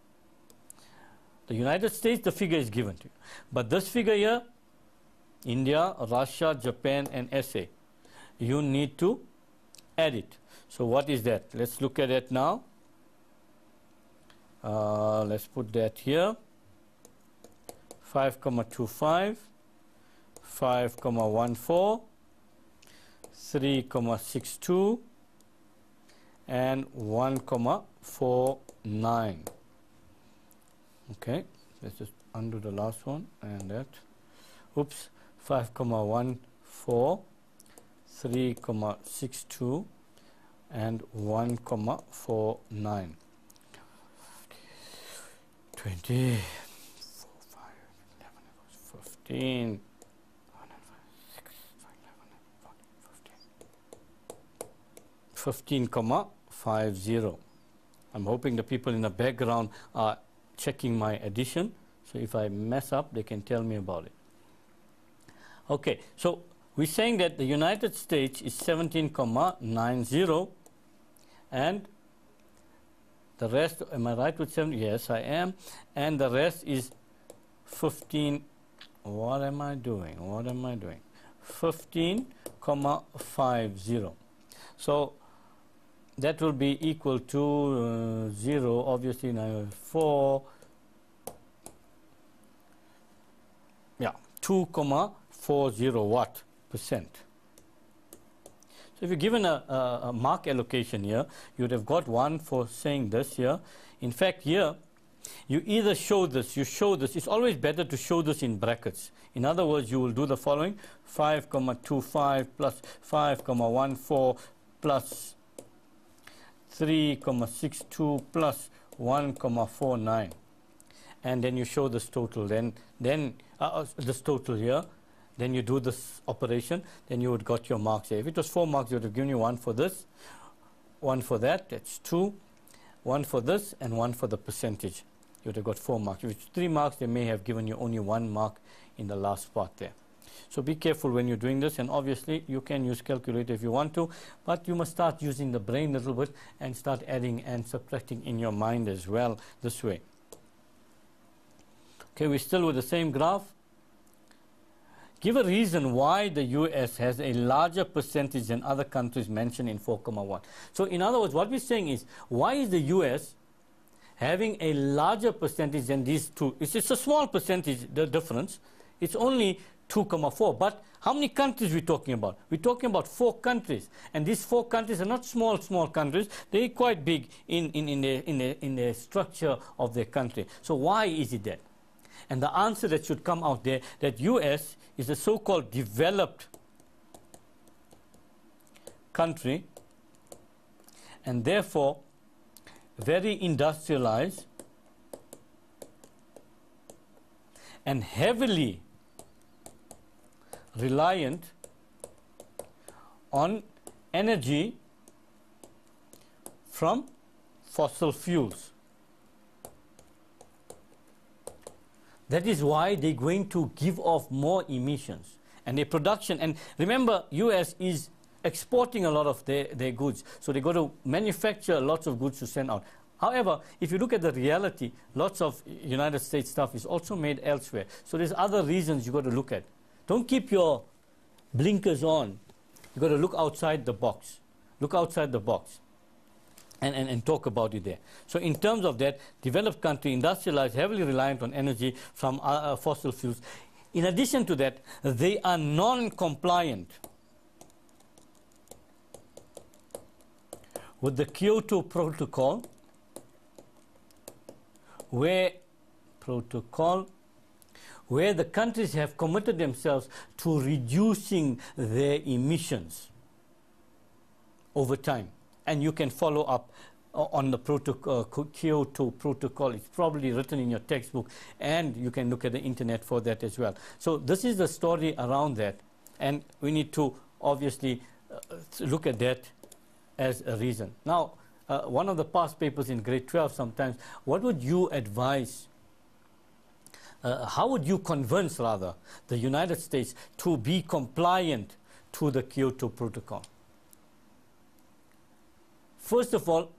The United States, the figure is given to you. But this figure here, India, Russia, Japan, and SA, you need to add it. So what is that? Let's look at it now. Let's put that here. 5.25, 5.14, 3.62, and 1.49. 9. Okay, let's just undo the last one and that. Oops, 5,14, 3,62 and 1,49. 20, 4, 5, 11, 15, 15,50. I'm hoping the people in the background are checking my addition. So if I mess up, they can tell me about it. Okay, so we're saying that the United States is 17,90 and the rest, am I right with 7? Yes, I am. And the rest is 15. What am I doing? 15,50. So that will be equal to 0, obviously now 4. Yeah, 2,40 watt percent. So if you're given a mark allocation here, you would have got 1 for saying this here. In fact, here, you either show this, you show this. It's always better to show this in brackets. In other words, you will do the following: 5,25 plus 5,14 plus 3,62 plus 1,49. And then you show this total. Then this total here. Then you do this operation, then you would got your marks here. If it was 4 marks, you would have given you 1 for this, 1 for that, that's 2, 1 for this, and 1 for the percentage. You would have got 4 marks. If it's 3 marks, they may have given you only 1 mark in the last part there. So be careful when you're doing this, and obviously you can use calculator if you want to, but you must start using the brain a little bit and start adding and subtracting in your mind as well this way. Okay, we're still with the same graph. Give a reason why the US has a larger percentage than other countries mentioned in 4,1. So in other words, what we're saying is, why is the US having a larger percentage than these two? It's just a small percentage, the difference. It's only 2,4. But how many countries are we talking about? We're talking about 4 countries. And these 4 countries are not small countries. They're quite big in the structure of their country. So why is it that? And the answer that should come out there, that US is a so-called developed country and therefore very industrialized and heavily reliant on energy from fossil fuels. That is why they're going to give off more emissions. And their production, and remember, US is exporting a lot of their goods. So they're going to manufacture lots of goods to send out. However, if you look at the reality, lots of United States stuff is also made elsewhere. So there's other reasons you've got to look at. Don't keep your blinkers on. You've got to look outside the box. Look outside the box. And talk about it there. So in terms of that, developed country, industrialized, heavily reliant on energy from fossil fuels. In addition to that, they are non-compliant with the Kyoto Protocol, where the countries have committed themselves to reducing their emissions over time. And you can follow up on the Kyoto Protocol. It's probably written in your textbook, and you can look at the internet for that as well. So this is the story around that, and we need to obviously look at that as a reason. Now, one of the past papers in grade 12 sometimes, what would you advise, how would you convince, rather, the United States to be compliant to the Kyoto Protocol? First of all,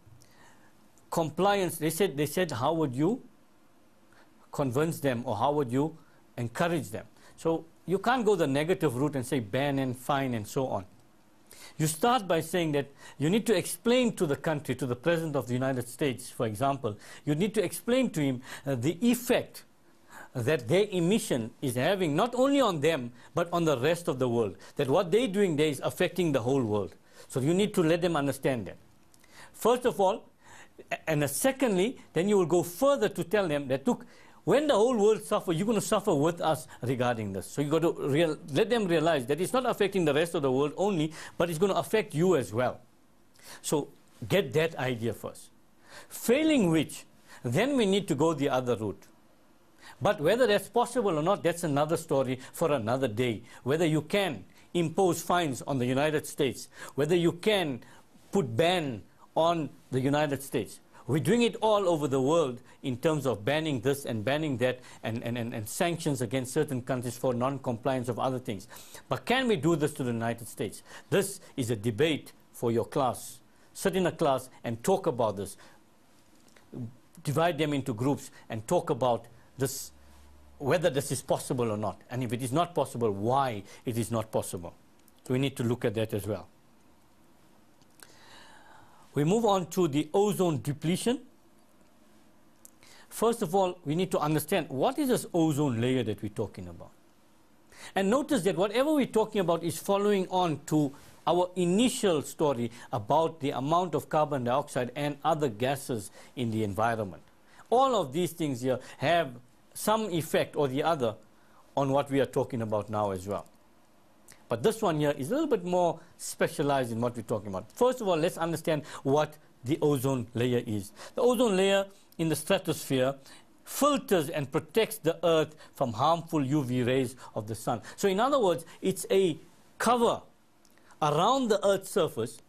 compliance, they said, how would you convince them, or how would you encourage them? So you can't go the negative route and say ban and fine and so on. You start by saying that you need to explain to the country, to the President of the United States, for example, you need to explain to him the effect that their emission is having, not only on them, but on the rest of the world. That what they're doing there is affecting the whole world. So you need to let them understand that. First of all, And secondly, then you will go further to tell them that, look, when the whole world suffers, you're going to suffer with us regarding this. So you've got to let them realize that it's not affecting the rest of the world only, but it's going to affect you as well. So get that idea first. Failing which, then we need to go the other route. But whether that's possible or not, that's another story for another day. Whether you can impose fines on the United States, whether you can put ban on the United States. We're doing it all over the world in terms of banning this and banning that and sanctions against certain countries for non-compliance of other things. But can we do this to the United States? This is a debate for your class. Sit in a class and talk about this. Divide them into groups and talk about this, whether this is possible or not. And if it is not possible, why it is not possible. We need to look at that as well. We move on to the ozone depletion. First of all, we need to understand what is this ozone layer that we're talking about. And notice that whatever we're talking about is following on to our initial story about the amount of carbon dioxide and other gases in the environment. All of these things here have some effect or the other on what we are talking about now as well. But this one here is a little bit more specialized in what we're talking about. First of all, let's understand what the ozone layer is. The ozone layer in the stratosphere filters and protects the Earth from harmful UV rays of the sun. So in other words, it's a cover around the Earth's surface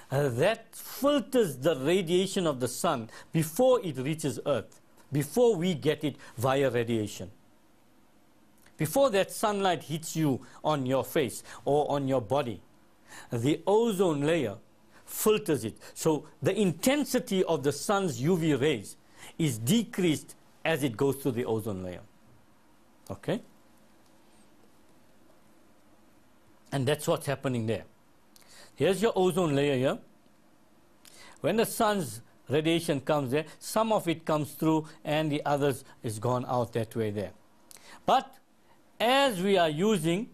that filters the radiation of the sun before it reaches Earth, before we get it via radiation. Before that sunlight hits you on your face or on your body, the ozone layer filters it. So the intensity of the sun's UV rays is decreased as it goes through the ozone layer. Okay? And that's what's happening there. Here's your ozone layer here. When the sun's radiation comes there, some of it comes through and the others is gone out that way there. But as we are using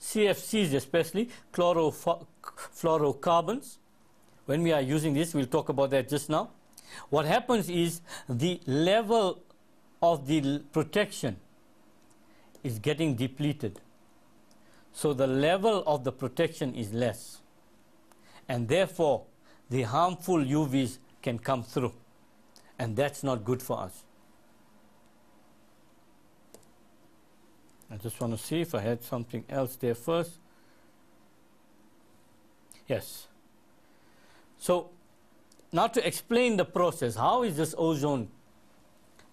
CFCs, especially chlorofluorocarbons, when we are using this, we'll talk about that just now, what happens is the level of the protection is getting depleted. So the level of the protection is less. And therefore, the harmful UVs can come through. And that's not good for us. I just want to see if I had something else there first. Yes. So now to explain the process, how is this ozone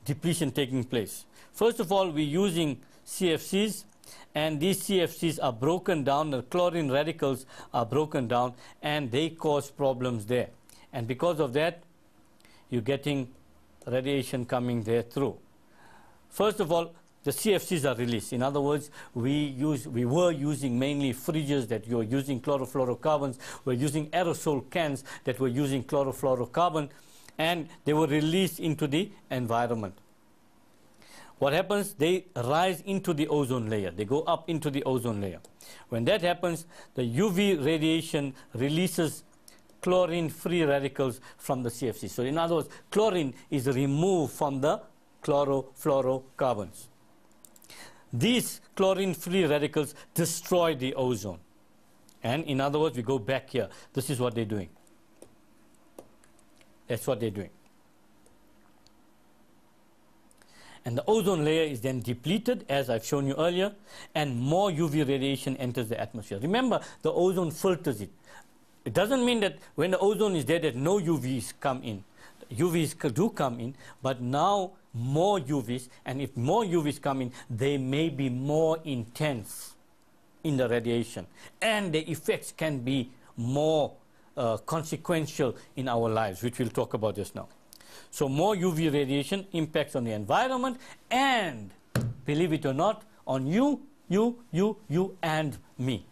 depletion taking place? First of all, we're using CFCs, and these CFCs are broken down, the chlorine radicals are broken down, and they cause problems there. And because of that, you're getting radiation coming there through. First of all, the CFCs are released. In other words, we were using mainly fridges that were using chlorofluorocarbons. We're using aerosol cans that were using chlorofluorocarbon, and they were released into the environment. What happens? They rise into the ozone layer. They go up into the ozone layer. When that happens, the UV radiation releases chlorine-free radicals from the CFC. So in other words, chlorine is removed from the chlorofluorocarbons. These chlorine-free radicals destroy the ozone. And in other words, we go back here. This is what they're doing. That's what they're doing. And the ozone layer is then depleted, as I've shown you earlier, and more UV radiation enters the atmosphere. Remember, the ozone filters it. It doesn't mean that when the ozone is there that no UVs come in. UVs do come in, but now more UVs, and if more UVs come in, they may be more intense in the radiation, and the effects can be more consequential in our lives, which we'll talk about just now. So more UV radiation impacts on the environment, and believe it or not, on you, and me.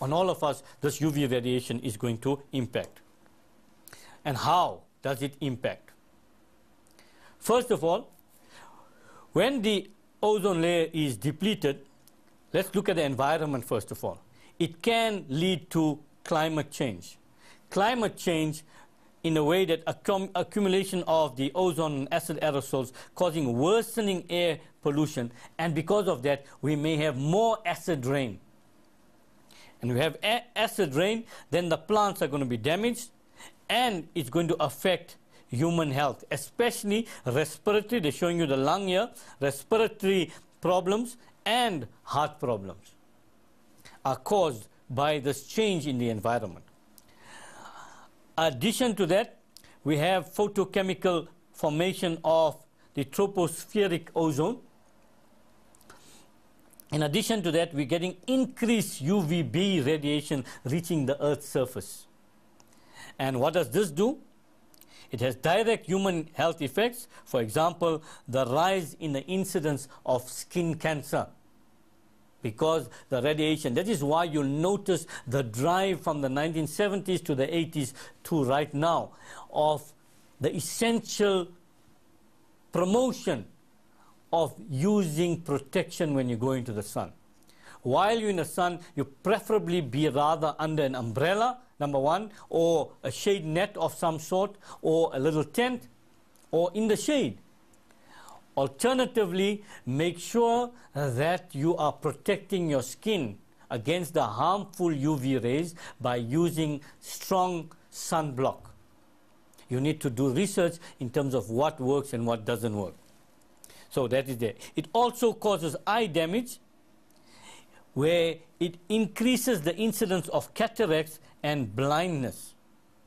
On all of us, this UV radiation is going to impact. And how does it impact? First of all, when the ozone layer is depleted, let's look at the environment first of all. It can lead to climate change. Climate change in a way that accumulation of the ozone and acid aerosols causing worsening air pollution, and because of that we may have more acid rain. And we have acid rain, then the plants are going to be damaged, and it's going to affect human health, especially respiratory. They're showing you the lung here. Respiratory problems and heart problems are caused by this change in the environment. Addition to that, we have photochemical formation of the tropospheric ozone. In addition to that, we're getting increased UVB radiation reaching the Earth's surface. And what does this do? It has direct human health effects. For example, the rise in the incidence of skin cancer because the radiation. That is why you'll notice the drive from the 1970s to the 80s to right now of the essential promotion of using protection when you go into the sun. While you're in the sun, you preferably be rather under an umbrella, number one, or a shade net of some sort, or a little tent, or in the shade. Alternatively, make sure that you are protecting your skin against the harmful UV rays by using strong sunblock. You need to do research in terms of what works and what doesn't work. So that is there. It also causes eye damage, where it increases the incidence of cataracts and blindness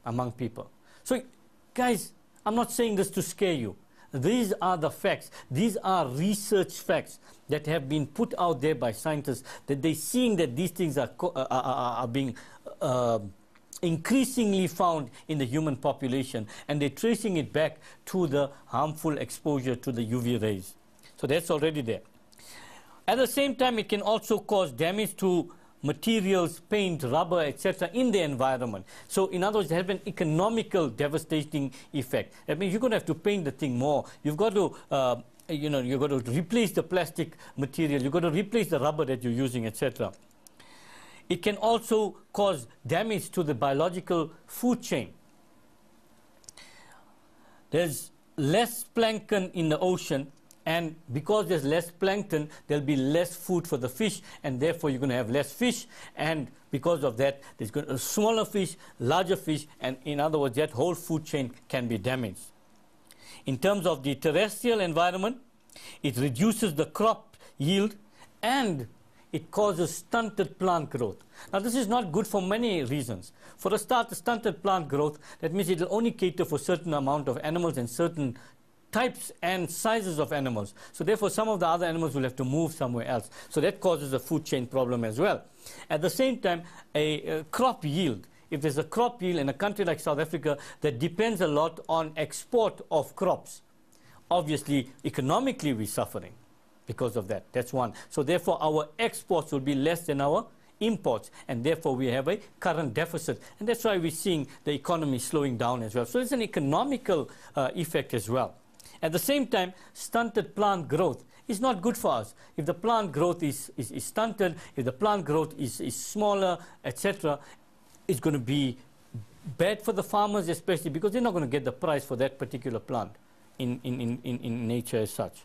among people. So guys, I'm not saying this to scare you. These are the facts. These are research facts that have been put out there by scientists, that they're seeing that these things are being increasingly found in the human population, and they're tracing it back to the harmful exposure to the UV rays. So that's already there. At the same time, it can also cause damage to materials, paint, rubber, etc. in the environment. So in other words, it has an economical devastating effect. That means you're going to have to paint the thing more. You've got to, you've got to replace the plastic material. You've got to replace the rubber that you're using, etc. It can also cause damage to the biological food chain. There's less plankton in the ocean, and because there's less plankton, there'll be less food for the fish, and therefore you're going to have less fish, and because of that, there's going to be smaller fish, larger fish, and in other words, that whole food chain can be damaged. In terms of the terrestrial environment, it reduces the crop yield, and it causes stunted plant growth. Now, this is not good for many reasons. For a start, the stunted plant growth, that means it will only cater for a certain amount of animals and certain types and sizes of animals. So therefore, some of the other animals will have to move somewhere else. So that causes a food chain problem as well. At the same time, a crop yield. If there's a crop yield in a country like South Africa that depends a lot on export of crops, obviously, economically, we're suffering because of that. That's one. So therefore, our exports will be less than our imports, and therefore we have a current deficit, and that's why we're seeing the economy slowing down as well. So it's an economical effect as well. At the same time, stunted plant growth is not good for us. If the plant growth is stunted, if the plant growth is smaller, etc., it's going to be bad for the farmers, especially because they're not going to get the price for that particular plant in nature as such.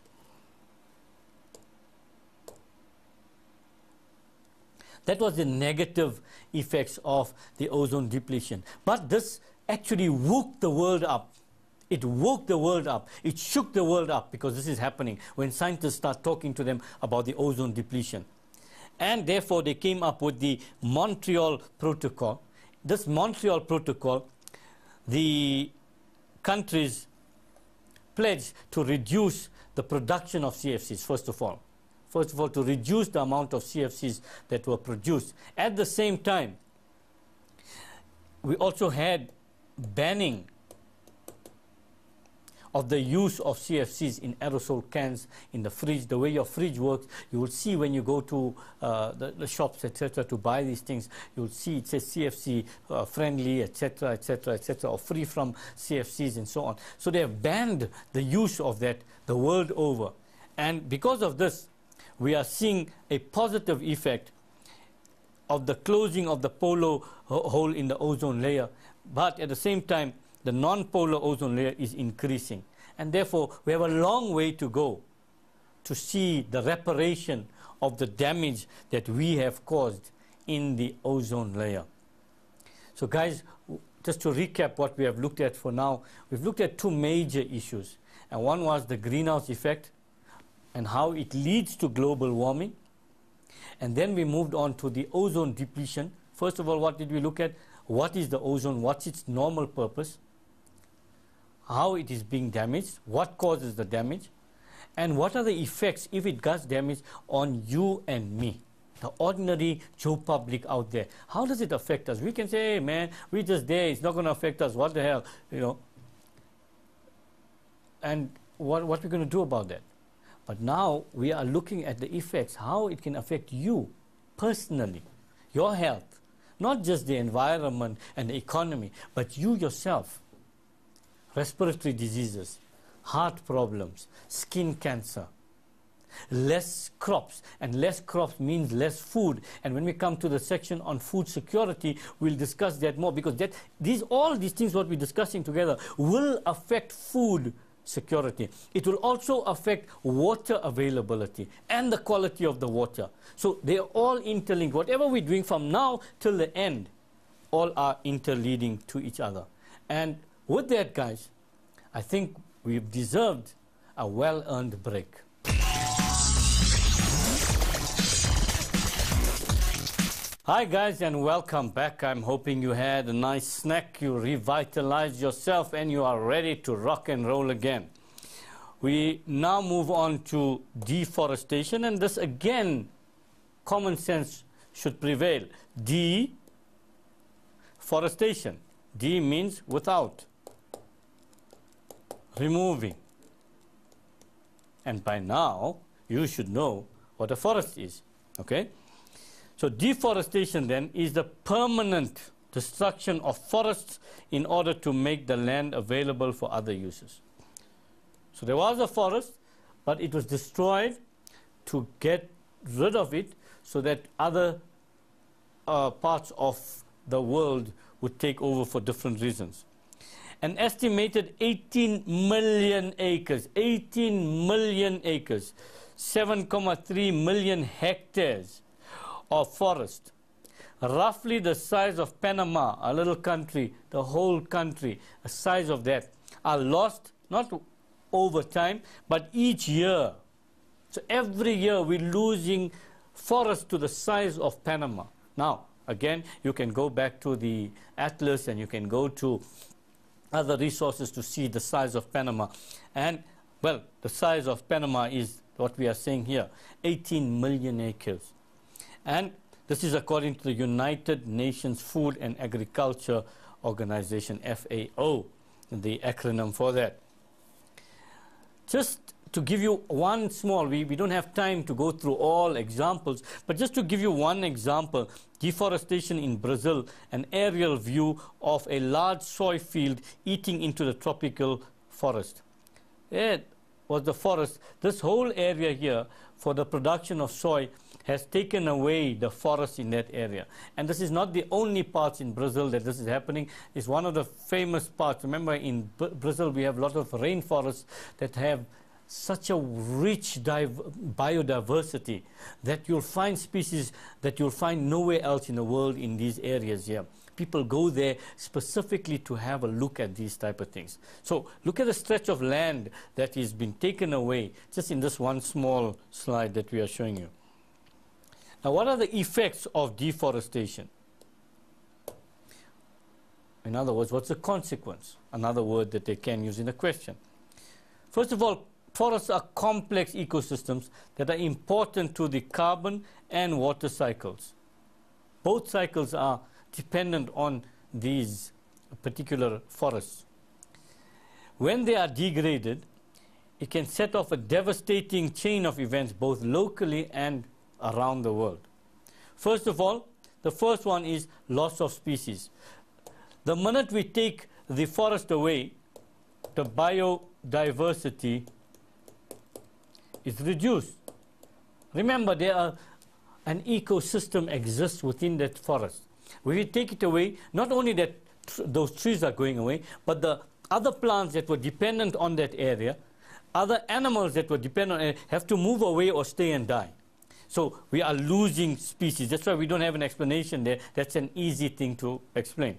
That was the negative effects of the ozone depletion. But this actually woke the world up. It woke the world up. It shook the world up, because this is happening when scientists start talking to them about the ozone depletion. And therefore, they came up with the Montreal Protocol. This Montreal Protocol, the countries pledged to reduce the production of CFCs, first of all. First of all, to reduce the amount of CFCs that were produced. At the same time, we also had banning of the use of CFCs in aerosol cans in the fridge. The way your fridge works, you will see when you go to the shops, etc., to buy these things, you will see it says CFC friendly, etc., etc., etc., or free from CFCs and so on. So they have banned the use of that the world over. And because of this, we are seeing a positive effect of the closing of the polar hole in the ozone layer. But at the same time, the non-polar ozone layer is increasing. And therefore, we have a long way to go to see the reparation of the damage that we have caused in the ozone layer. So guys, just to recap what we have looked at for now, we've looked at two major issues. And one was the greenhouse effect and how it leads to global warming. And then we moved on to the ozone depletion. First of all, what did we look at? What is the ozone? What's its normal purpose? How it is being damaged? What causes the damage? And what are the effects, if it does damage, on you and me, the ordinary Joe public out there? How does it affect us? We can say, hey, man, we're just there. It's not going to affect us. What the hell? You know. And what we're going to do about that? But now we are looking at the effects, how it can affect you personally, your health, not just the environment and the economy, but you yourself. Respiratory diseases, heart problems, skin cancer, less crops, and less crops means less food. And when we come to the section on food security, we'll discuss that more, because all these things what we're discussing together will affect food security. It will also affect water availability and the quality of the water. So they are all interlinked. Whatever we're doing from now till the end, all are interleading to each other. And with that, guys, I think we've deserved a well-earned break. Hi guys, and welcome back. I'm hoping you had a nice snack, you revitalized yourself, and you are ready to rock and roll again. We now move on to deforestation, and this again, common sense should prevail. Deforestation. D means without, removing. And by now, you should know what a forest is, okay? So deforestation then is the permanent destruction of forests in order to make the land available for other uses. So there was a forest, but it was destroyed to get rid of it so that other parts of the world would take over for different reasons. An estimated 18 million acres, 7.3 million hectares of forest, roughly the size of Panama, a little country, the whole country, the size of that, are lost, not over time, but each year. So every year we're losing forest to the size of Panama. Now, again, you can go back to the atlas and you can go to other resources to see the size of Panama. And, well, the size of Panama is what we are saying here, 18 million acres. And this is according to the United Nations Food and Agriculture Organization, FAO, the acronym for that. Just to give you one small, we don't have time to go through all examples, but just to give you one example, deforestation in Brazil, an aerial view of a large soy field eating into the tropical forest. It was the forest. This whole area here for the production of soy has taken away the forest in that area. And this is not the only parts in Brazil that this is happening. It's one of the famous parts. Remember, in Brazil we have a lot of rainforests that have such a rich biodiversity that you'll find species that you'll find nowhere else in the world in these areas here. People go there specifically to have a look at these type of things. So look at the stretch of land that has been taken away just in this one small slide that we are showing you. Now, what are the effects of deforestation? In other words, what's the consequence? Another word that they can use in the question. First of all, forests are complex ecosystems that are important to the carbon and water cycles. Both cycles are dependent on these particular forests. When they are degraded, it can set off a devastating chain of events both locally and around the world. First of all, the first one is loss of species. The minute we take the forest away, the biodiversity is reduced. Remember, an ecosystem exists within that forest. When we take it away, not only that those trees are going away, but the other plants that were dependent on that area, other animals that were dependent on it, have to move away or stay and die. So we are losing species. That's why we don't have an explanation there. That's an easy thing to explain.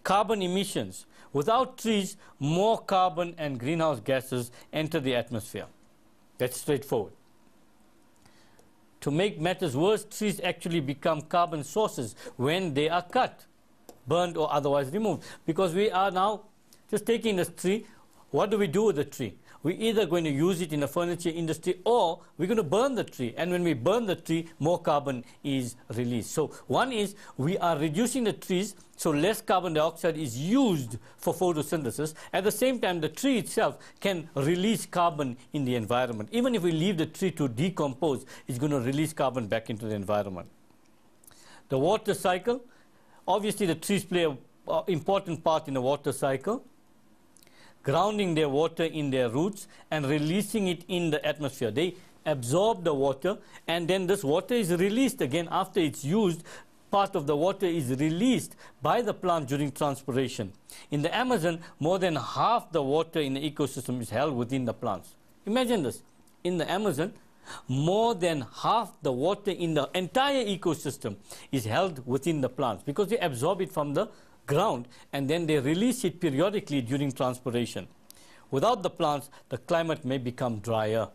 Carbon emissions. Without trees, more carbon and greenhouse gases enter the atmosphere. That's straightforward. To make matters worse, trees actually become carbon sources when they are cut, burned, or otherwise removed. Because we are now just taking this tree. What do we do with the tree? We're either going to use it in the furniture industry, or we're going to burn the tree. And when we burn the tree, more carbon is released. So one is we are reducing the trees, so less carbon dioxide is used for photosynthesis. At the same time, the tree itself can release carbon in the environment. Even if we leave the tree to decompose, it's going to release carbon back into the environment. The water cycle. Obviously, the trees play an important part in the water cycle, grounding their water in their roots and releasing it in the atmosphere. They absorb the water, and then this water is released again after it's used. Part of the water is released by the plant during transpiration. In the Amazon, more than half the water in the ecosystem is held within the plants. Imagine this. In the Amazon, more than half the water in the entire ecosystem is held within the plants because they absorb it from the ground and then they release it periodically during transpiration. Without the plants, the climate may become drier.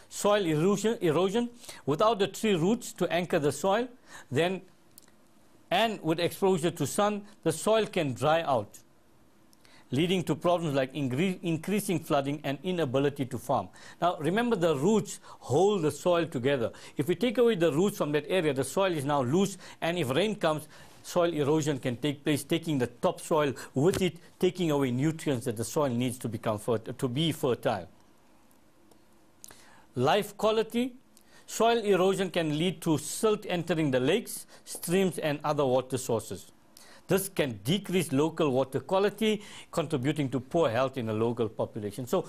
Soil erosion. Without the tree roots to anchor the soil, then and with exposure to sun, the soil can dry out, leading to problems like increasing flooding and inability to farm. Now remember, the roots hold the soil together. If we take away the roots from that area, the soil is now loose, and if rain comes, soil erosion can take place, taking the topsoil with it, taking away nutrients that the soil needs to be fertile. Life quality. Soil erosion can lead to silt entering the lakes, streams, and other water sources. This can decrease local water quality, contributing to poor health in the local population. So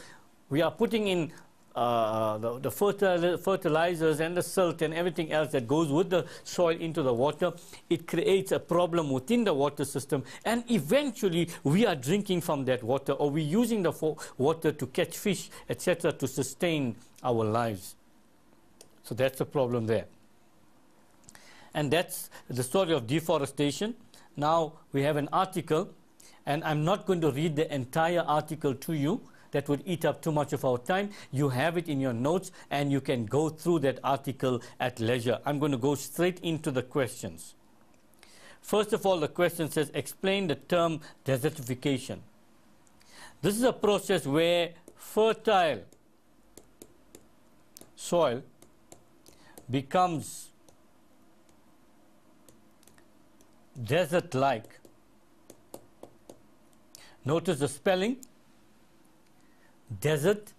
we are putting in the fertilizers and the silt and everything else that goes with the soil into the water. It creates a problem within the water system, and eventually we are drinking from that water, or we're using the water to catch fish, etc., to sustain our lives. So that's the problem there. And that's the story of deforestation. Now we have an article, and I'm not going to read the entire article to you. That would eat up too much of our time. You have it in your notes, and you can go through that article at leisure. I'm going to go straight into the questions. First of all, the question says, explain the term desertification. This is a process where fertile soil becomes desert-like. Notice the spelling. Desert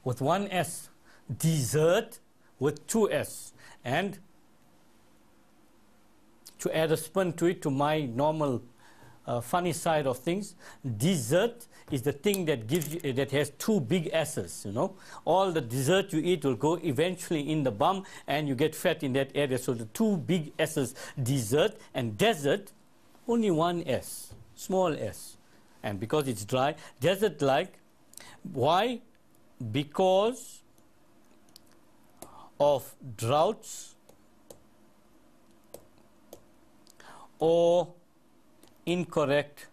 with one S, desert with two S. And to add a spin to it, to my normal funny side of things, dessert is the thing that gives you, that has two big S's, you know. All the dessert you eat will go eventually in the bum, and you get fat in that area. So the two big S's, dessert, and desert, only one S, small s. And because it's dry, desert-like. Why? Because of droughts or incorrect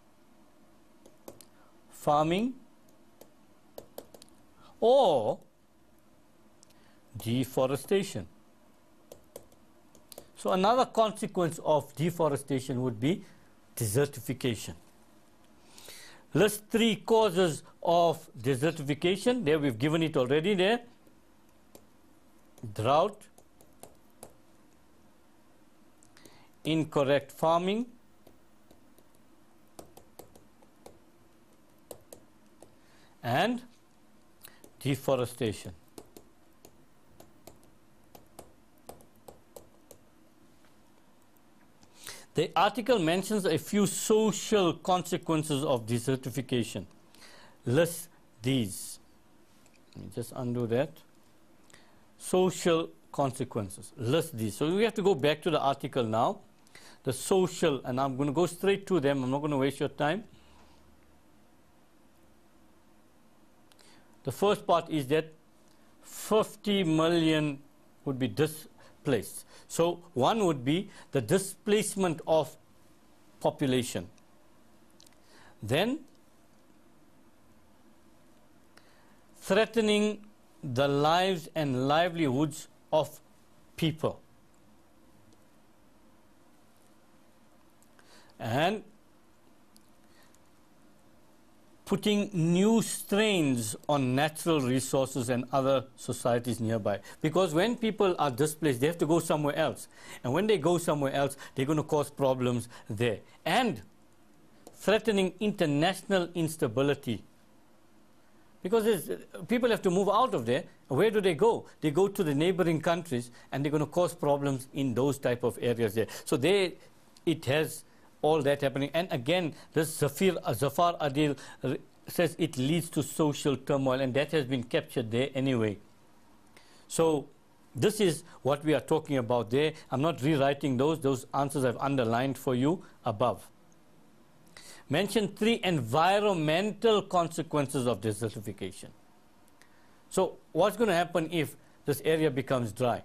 farming or deforestation. So another consequence of deforestation would be desertification. List 3 causes of desertification. There we've given it already there. Drought, incorrect farming, and deforestation. The article mentions a few social consequences of desertification. List these. Let me just undo that. Social consequences. List these. So we have to go back to the article now. the social, and I'm going to go straight to them, I'm not going to waste your time. The first part is that 50 million would be displaced. So one would be the displacement of population. Then threatening the lives and livelihoods of people. And putting new strains on natural resources and other societies nearby. Because when people are displaced, they have to go somewhere else. And when they go somewhere else, they're going to cause problems there. And threatening international instability. Because people have to move out of there. Where do they go? They go to the neighboring countries, and they're going to cause problems in those type of areas there. So it has all that happening. And again, this Zafar Adil says it leads to social turmoil, and that has been captured there anyway. So this is what we are talking about there. I'm not rewriting those answers I've underlined for you above. Mention 3 environmental consequences of desertification. So what's going to happen if this area becomes dry?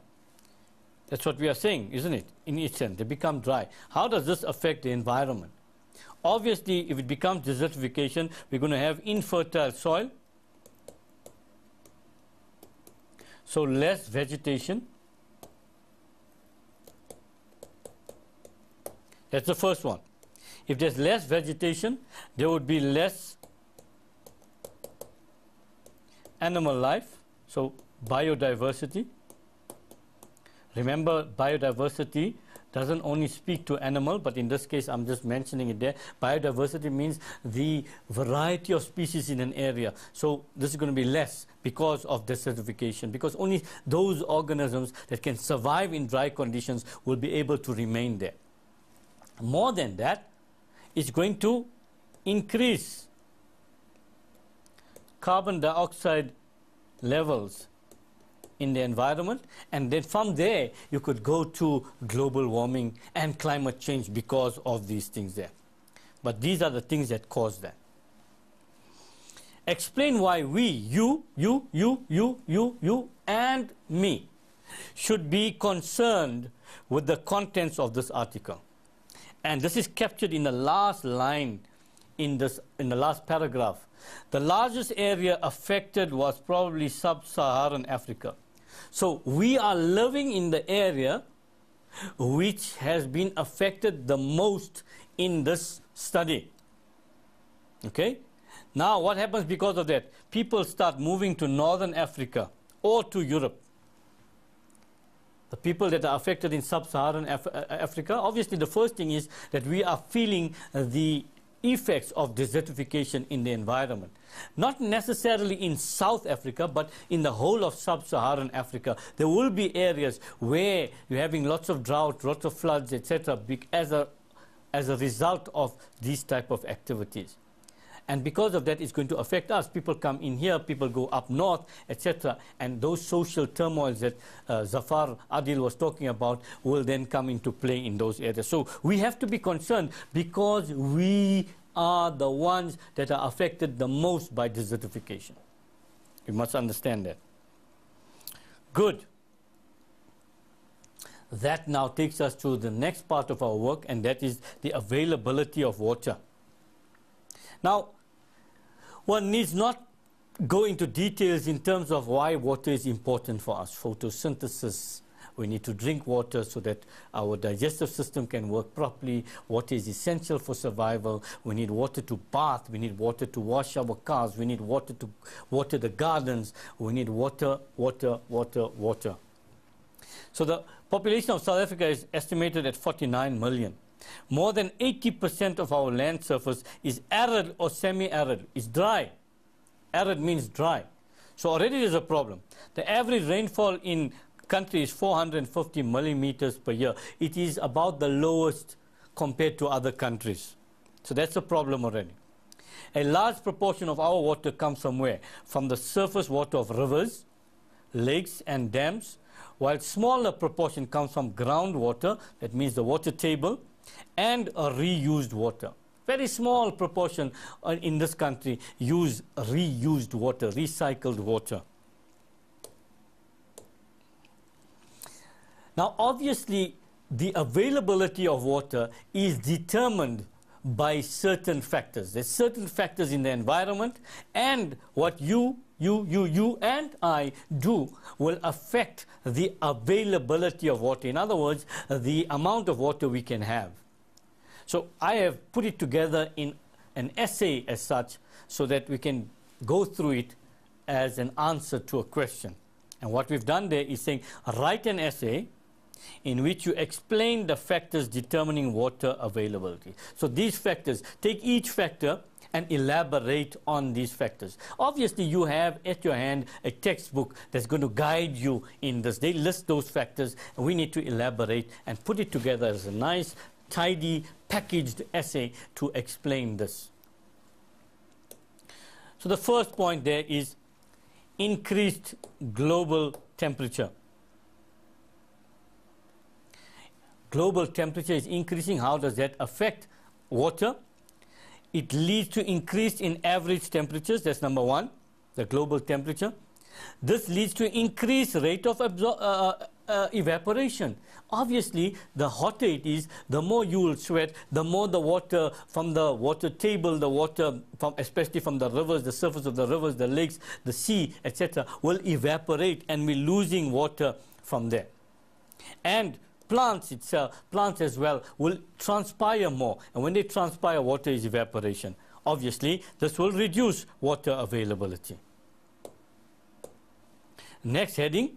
That's what we are saying, isn't it? In each sense, they become dry. How does this affect the environment? Obviously, if it becomes desertification, we're going to have infertile soil. So less vegetation. That's the first one. If there's less vegetation, there would be less animal life, so biodiversity. Remember, biodiversity doesn't only speak to animal, but in this case, I'm just mentioning it there. Biodiversity means the variety of species in an area. So this is going to be less because of desertification, because only those organisms that can survive in dry conditions will be able to remain there. More than that, it's going to increase carbon dioxide levels in the environment, and then from there you could go to global warming and climate change because of these things there. But these are the things that cause that. Explain why we, you, and me should be concerned with the contents of this article. And this is captured in the last line in the last paragraph. The largest area affected was probably sub-Saharan Africa. So we are living in the area which has been affected the most in this study. Okay? Now what happens because of that? People start moving to Northern Africa or to Europe. The people that are affected in sub-Saharan Africa, obviously the first thing is that we are feeling the effects of desertification in the environment. Not necessarily in South Africa, but in the whole of sub-Saharan Africa. There will be areas where you're having lots of drought, lots of floods, etc. as a result of these type of activities. And because of that, it's going to affect us. People come in here, people go up north, etc. And those social turmoils that Zafar Adil was talking about will then come into play in those areas. So we have to be concerned because we are the ones that are affected the most by desertification. You must understand that. Good. That now takes us to the next part of our work, and that is the availability of water. Now, one needs not go into details in terms of why water is important for us. Photosynthesis, we need to drink water so that our digestive system can work properly. Water is essential for survival. We need water to bath. We need water to wash our cars. We need water to water the gardens. We need water, water, water, water. So the population of South Africa is estimated at 49 million. More than 80% of our land surface is arid or semi-arid. It's dry. Arid means dry. So already there's a problem. The average rainfall in country is 450 millimeters per year. It is about the lowest compared to other countries. So that's a problem already. A large proportion of our water comes from where? From the surface water of rivers, lakes and dams, while smaller proportion comes from groundwater, that means the water table, and a reused water. Very small proportion in this country use reused water, recycled water. Now, obviously, the availability of water is determined by certain factors. There's certain factors in the environment, and what you and I do will affect the availability of water. In other words, the amount of water we can have. So I have put it together in an essay as such, so that we can go through it as an answer to a question. And what we've done there is saying, write an essay in which you explain the factors determining water availability. So these factors, take each factor and elaborate on these factors. Obviously, you have at your hand a textbook that's going to guide you in this. They list those factors, and we need to elaborate and put it together as a nice, tidy, packaged essay to explain this. So the first point there is increased global temperature. Global temperature is increasing. How does that affect water? It leads to increase in average temperatures. That's number one, the global temperature. This leads to increased rate of evaporation. Obviously, the hotter it is, the more you will sweat, the more the water from the water table, the water from, especially from the rivers, the surface of the rivers, the lakes, the sea, etc., will evaporate, and we're losing water from there. And plants as well, will transpire more. And when they transpire, water is evaporation. Obviously, this will reduce water availability. Next heading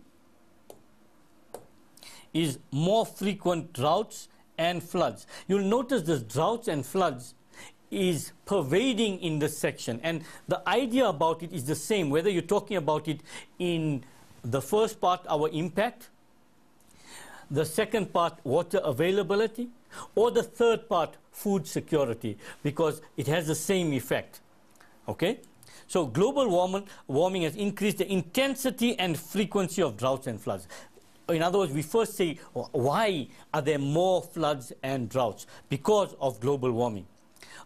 is more frequent droughts and floods. You'll notice this droughts and floods is pervading in this section. And the idea about it is the same, whether you're talking about it in the first part, our impact, the second part, water availability, or the third part, food security, because it has the same effect. Okay? So global warming has increased the intensity and frequency of droughts and floods. In other words, we first say, why are there more floods and droughts? Because of global warming.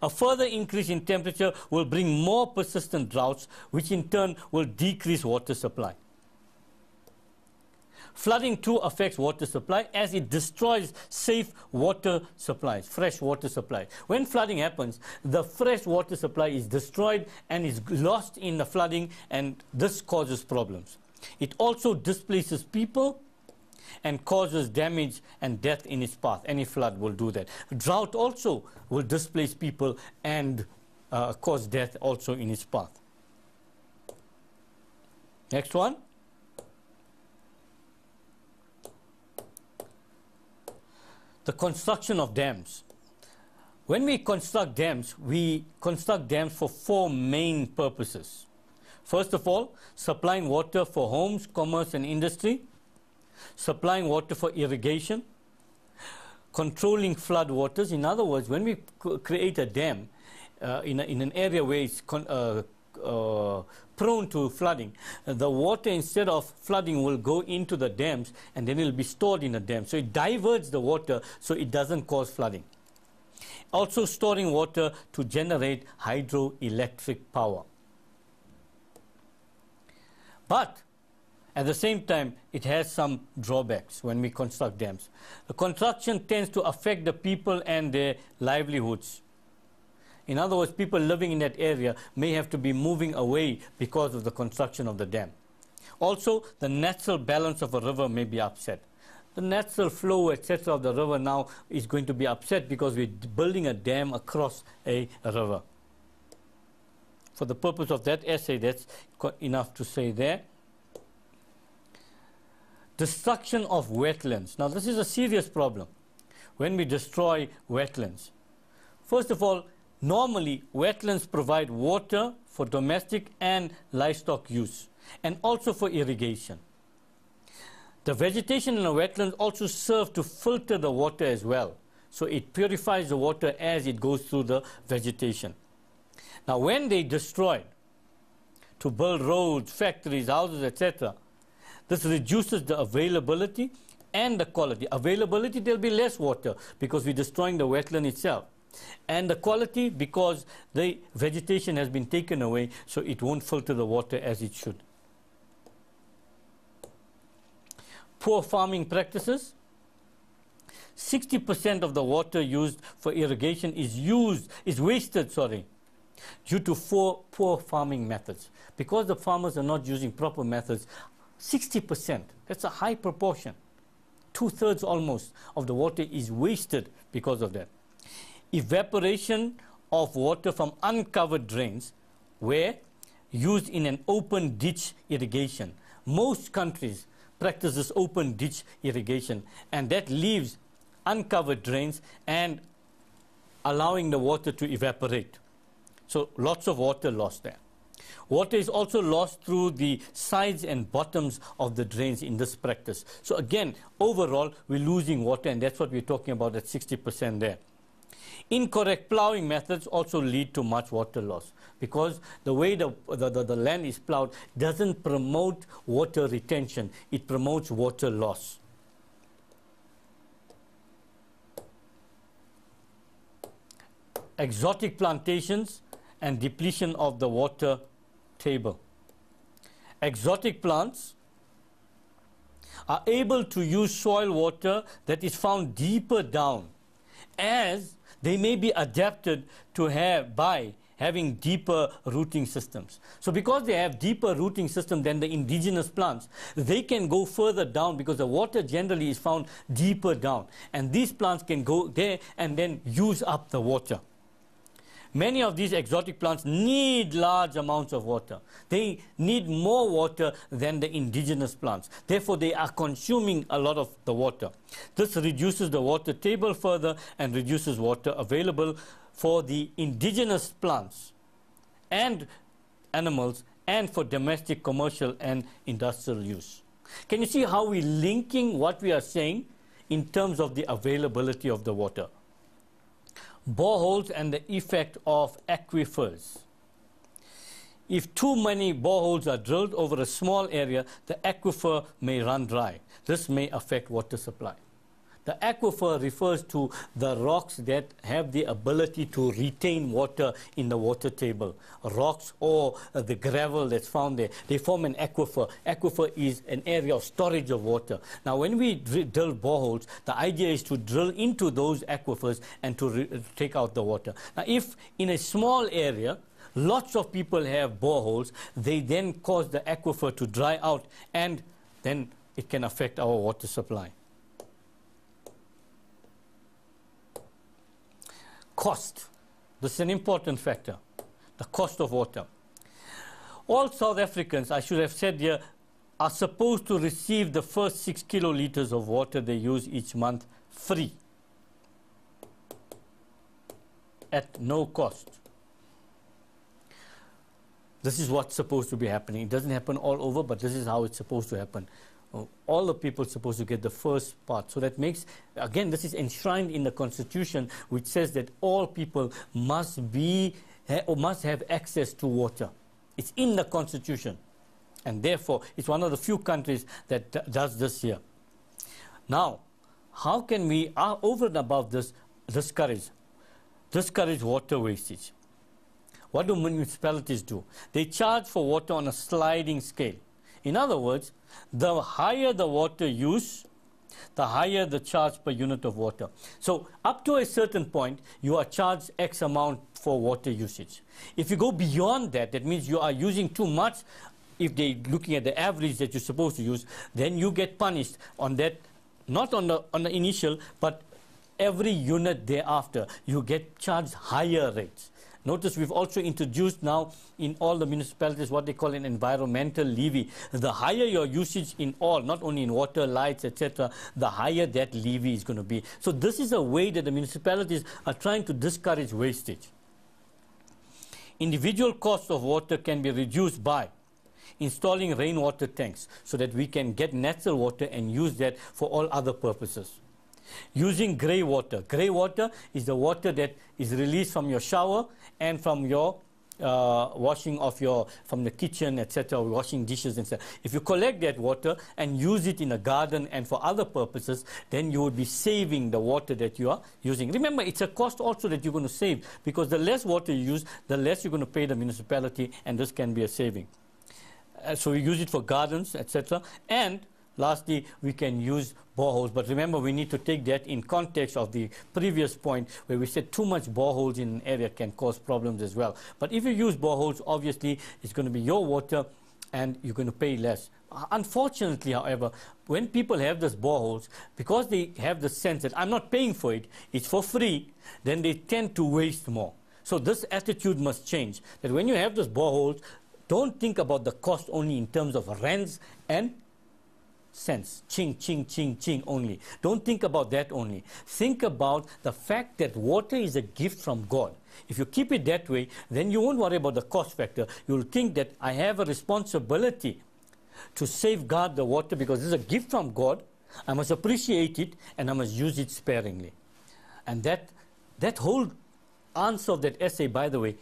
A further increase in temperature will bring more persistent droughts, which in turn will decrease water supply. Flooding too affects water supply as it destroys safe water supplies, fresh water supply. When flooding happens, the fresh water supply is destroyed and is lost in the flooding, and this causes problems. It also displaces people and causes damage and death in its path. Any flood will do that. Drought also will displace people and cause death also in its path. Next one. The construction of dams. When we construct dams for four main purposes. First of all, supplying water for homes, commerce and industry, supplying water for irrigation, controlling flood waters. In other words, when we create a dam in an area where it's prone to flooding, the water, instead of flooding, will go into the dams and then it will be stored in the dam. So it diverts the water so it doesn't cause flooding. Also storing water to generate hydroelectric power. But at the same time, it has some drawbacks when we construct dams. The construction tends to affect the people and their livelihoods. In other words, people living in that area may have to be moving away because of the construction of the dam. Also, the natural balance of a river may be upset. The natural flow, etc., of the river now is going to be upset because we're building a dam across a river. For the purpose of that essay, that's enough to say there. Destruction of wetlands. Now, this is a serious problem when we destroy wetlands. First of all, normally, wetlands provide water for domestic and livestock use, and also for irrigation. The vegetation in a wetland also serves to filter the water as well. So it purifies the water as it goes through the vegetation. Now, when they destroy to build roads, factories, houses, etc., This reduces the availability and the quality. Availability, there will be less water because we're destroying the wetland itself. And the quality, because the vegetation has been taken away, so it won't filter the water as it should. Poor farming practices. 60% of the water used for irrigation is wasted, due to poor farming methods. Because the farmers are not using proper methods, 60%, that's a high proportion. 2/3 almost of the water is wasted because of that. Evaporation of water from uncovered drains were used in an open ditch irrigation. Most countries practice this open ditch irrigation, and that leaves uncovered drains and allowing the water to evaporate. So lots of water lost there. Water is also lost through the sides and bottoms of the drains in this practice. So again, overall, we're losing water, and that's what we're talking about at 60% there. Incorrect plowing methods also lead to much water loss because the way the land is plowed doesn't promote water retention. It promotes water loss. Exotic plantations and depletion of the water table. Exotic plants are able to use soil water that is found deeper down, as they may be adapted to by having deeper rooting systems. So because they have deeper rooting system than the indigenous plants, they can go further down because the water generally is found deeper down. And these plants can go there and then use up the water. Many of these exotic plants need large amounts of water. They need more water than the indigenous plants. Therefore, they are consuming a lot of the water. This reduces the water table further and reduces water available for the indigenous plants and animals and for domestic, commercial, and industrial use. Can you see how we're linking what we are saying in terms of the availability of the water? Boreholes and the effect of aquifers. If too many boreholes are drilled over a small area, the aquifer may run dry. This may affect water supply. The aquifer refers to the rocks that have the ability to retain water in the water table. Rocks or the gravel that's found there, they form an aquifer. Aquifer is an area of storage of water. Now, when we drill boreholes, the idea is to drill into those aquifers and to take out the water. Now, if in a small area, lots of people have boreholes, they then cause the aquifer to dry out, and then it can affect our water supply. Cost. This is an important factor. The cost of water. All South Africans, I should have said here, are supposed to receive the first 6 kiloliters of water they use each month free, at no cost. This is what's supposed to be happening. It doesn't happen all over, but this is how it's supposed to happen. All the people are supposed to get the first part. So that makes, again, this is enshrined in the Constitution, which says that all people must have access to water. It's in the Constitution. And therefore, it's one of the few countries that does this here. Now, how can we, over and above this, discourage water wastage? What do municipalities do? They charge for water on a sliding scale. In other words, the higher the water use, the higher the charge per unit of water. So up to a certain point, you are charged X amount for water usage. If you go beyond that, that means you are using too much. If they're looking at the average that you're supposed to use, then you get punished on that, not on the initial, but every unit thereafter, you get charged higher rates. Notice we've also introduced now in all the municipalities what they call an environmental levy. The higher your usage in all, not only in water, lights, etc., the higher that levy is going to be. So this is a way that the municipalities are trying to discourage wastage. Individual costs of water can be reduced by installing rainwater tanks so that we can get natural water and use that for all other purposes. Using grey water. Grey water is the water that is released from your shower and from your washing of from the kitchen, etc., washing dishes and stuff. If you collect that water and use it in a garden and for other purposes, then you would be saving the water that you are using. Remember, it's a cost also that you're going to save, because the less water you use, the less you're going to pay the municipality, and this can be a saving. So we use it for gardens, etc. And lastly, we can use boreholes. But remember, we need to take that in context of the previous point where we said too much boreholes in an area can cause problems as well. But if you use boreholes, obviously, it's going to be your water and you're going to pay less. Unfortunately, however, when people have these boreholes, because they have the sense that I'm not paying for it, it's for free, then they tend to waste more. So this attitude must change, that when you have those boreholes, don't think about the cost only in terms of rands and cents, ching, ching, ching, ching only. Don't think about that only. Think about the fact that water is a gift from God. If you keep it that way, then you won't worry about the cost factor. You'll think that I have a responsibility to safeguard the water because this is a gift from God. I must appreciate it and I must use it sparingly. And that whole answer of that essay, by the way,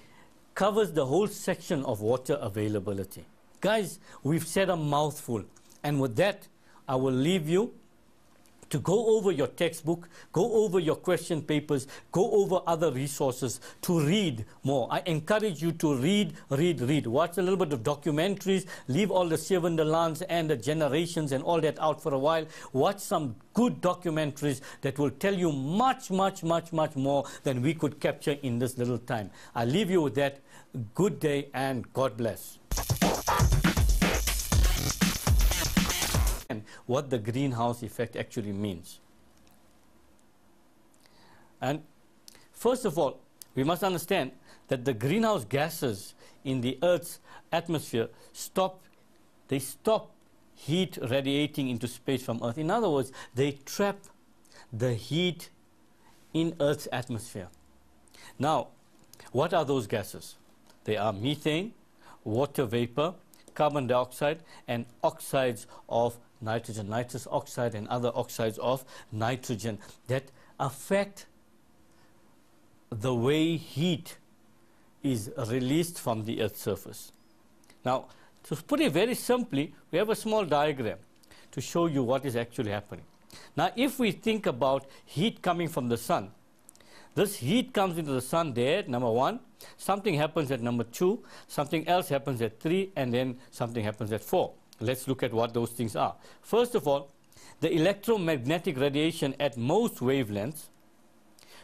covers the whole section of water availability. Guys, we've said a mouthful. And with that, I will leave you to go over your textbook, go over your question papers, go over other resources to read more. I encourage you to read. Watch a little bit of documentaries, leave all the Sevendelans and the generations and all that out for a while. Watch some good documentaries that will tell you much, much, much, much more than we could capture in this little time. I leave you with that. Good day and God bless. What the greenhouse effect actually means. And first of all, we must understand that the greenhouse gases in the Earth's atmosphere stop heat radiating into space from Earth. In other words, they trap the heat in Earth's atmosphere. Now, what are those gases? They are methane, water vapor, carbon dioxide, and oxides of nitrogen, nitrous oxide and other oxides of nitrogen that affect the way heat is released from the Earth's surface. Now, to put it very simply, we have a small diagram to show you what is actually happening. Now, if we think about heat coming from the sun, this heat comes into the sun there, number 1, something happens at number 2, something else happens at 3, and then something happens at 4. Let's look at what those things are. First of all, the electromagnetic radiation at most wavelengths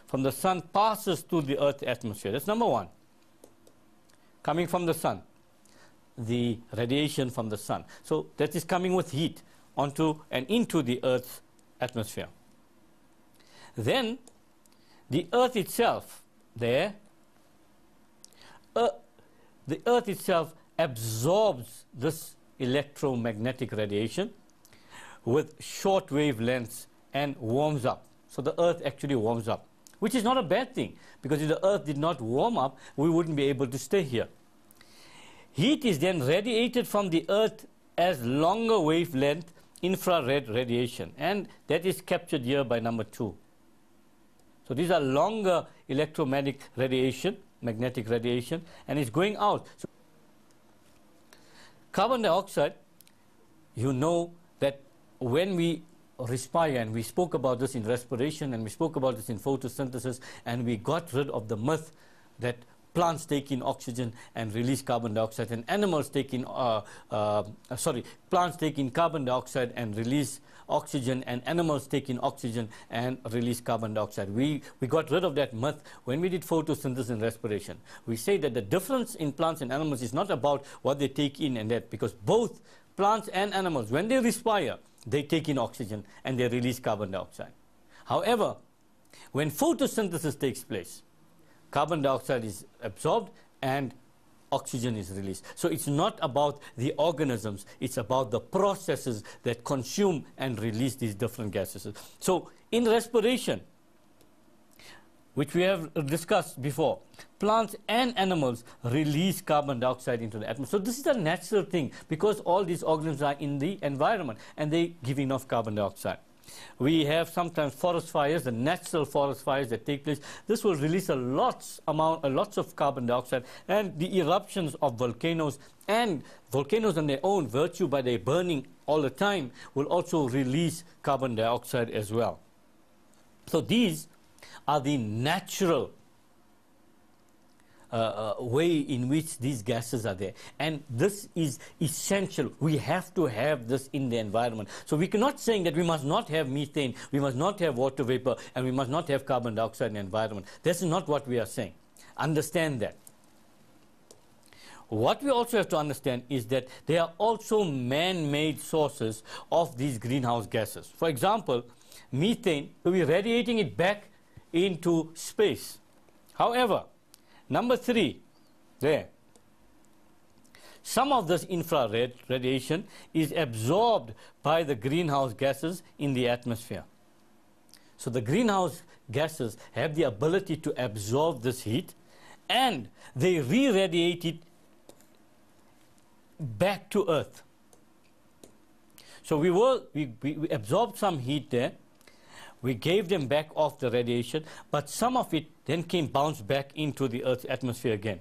from the sun passes through the Earth's atmosphere. That's number 1. Coming from the sun, the radiation from the sun. So that is coming with heat onto and into the Earth's atmosphere. Then the Earth itself, the Earth itself absorbs this electromagnetic radiation with short wavelengths and warms up. So the Earth actually warms up, which is not a bad thing, because if the Earth did not warm up, we wouldn't be able to stay here. Heat is then radiated from the Earth as longer wavelength infrared radiation, and that is captured here by number 2. So these are longer electromagnetic radiation, and it's going out. So carbon dioxide, you know that when we respire, and we spoke about this in respiration, and we spoke about this in photosynthesis, and we got rid of the myth that plants take in oxygen and release carbon dioxide, and animals take in, plants take in carbon dioxide and release oxygen, and animals take in oxygen and release carbon dioxide. We got rid of that myth when we did photosynthesis and respiration. We say that the difference in plants and animals is not about what they take in and that, because both plants and animals, when they respire, they take in oxygen and they release carbon dioxide. However, when photosynthesis takes place, carbon dioxide is absorbed and oxygen is released. So it's not about the organisms, it's about the processes that consume and release these different gases. So in respiration, which we have discussed before, plants and animals release carbon dioxide into the atmosphere. So this is a natural thing, because all these organisms are in the environment and they give enough carbon dioxide. We have sometimes forest fires, the natural forest fires that take place. This will release lots of carbon dioxide, and the eruptions of volcanoes, and volcanoes on their own virtue by their burning all the time will also release carbon dioxide as well. So these are the natural way in which these gases are there, and this is essential. We have to have this in the environment. So we cannot say that we must not have methane, we must not have water vapor, and we must not have carbon dioxide in the environment. This is not what we are saying. Understand that. What we also have to understand is that there are also man-made sources of these greenhouse gases. For example, methane, we're radiating it back into space. However, number 3, there, some of this infrared radiation is absorbed by the greenhouse gases in the atmosphere. So the greenhouse gases have the ability to absorb this heat, and they re-radiate it back to Earth. So we absorbed some heat there, we gave them back off the radiation, but some of it then bounced back into the Earth's atmosphere again.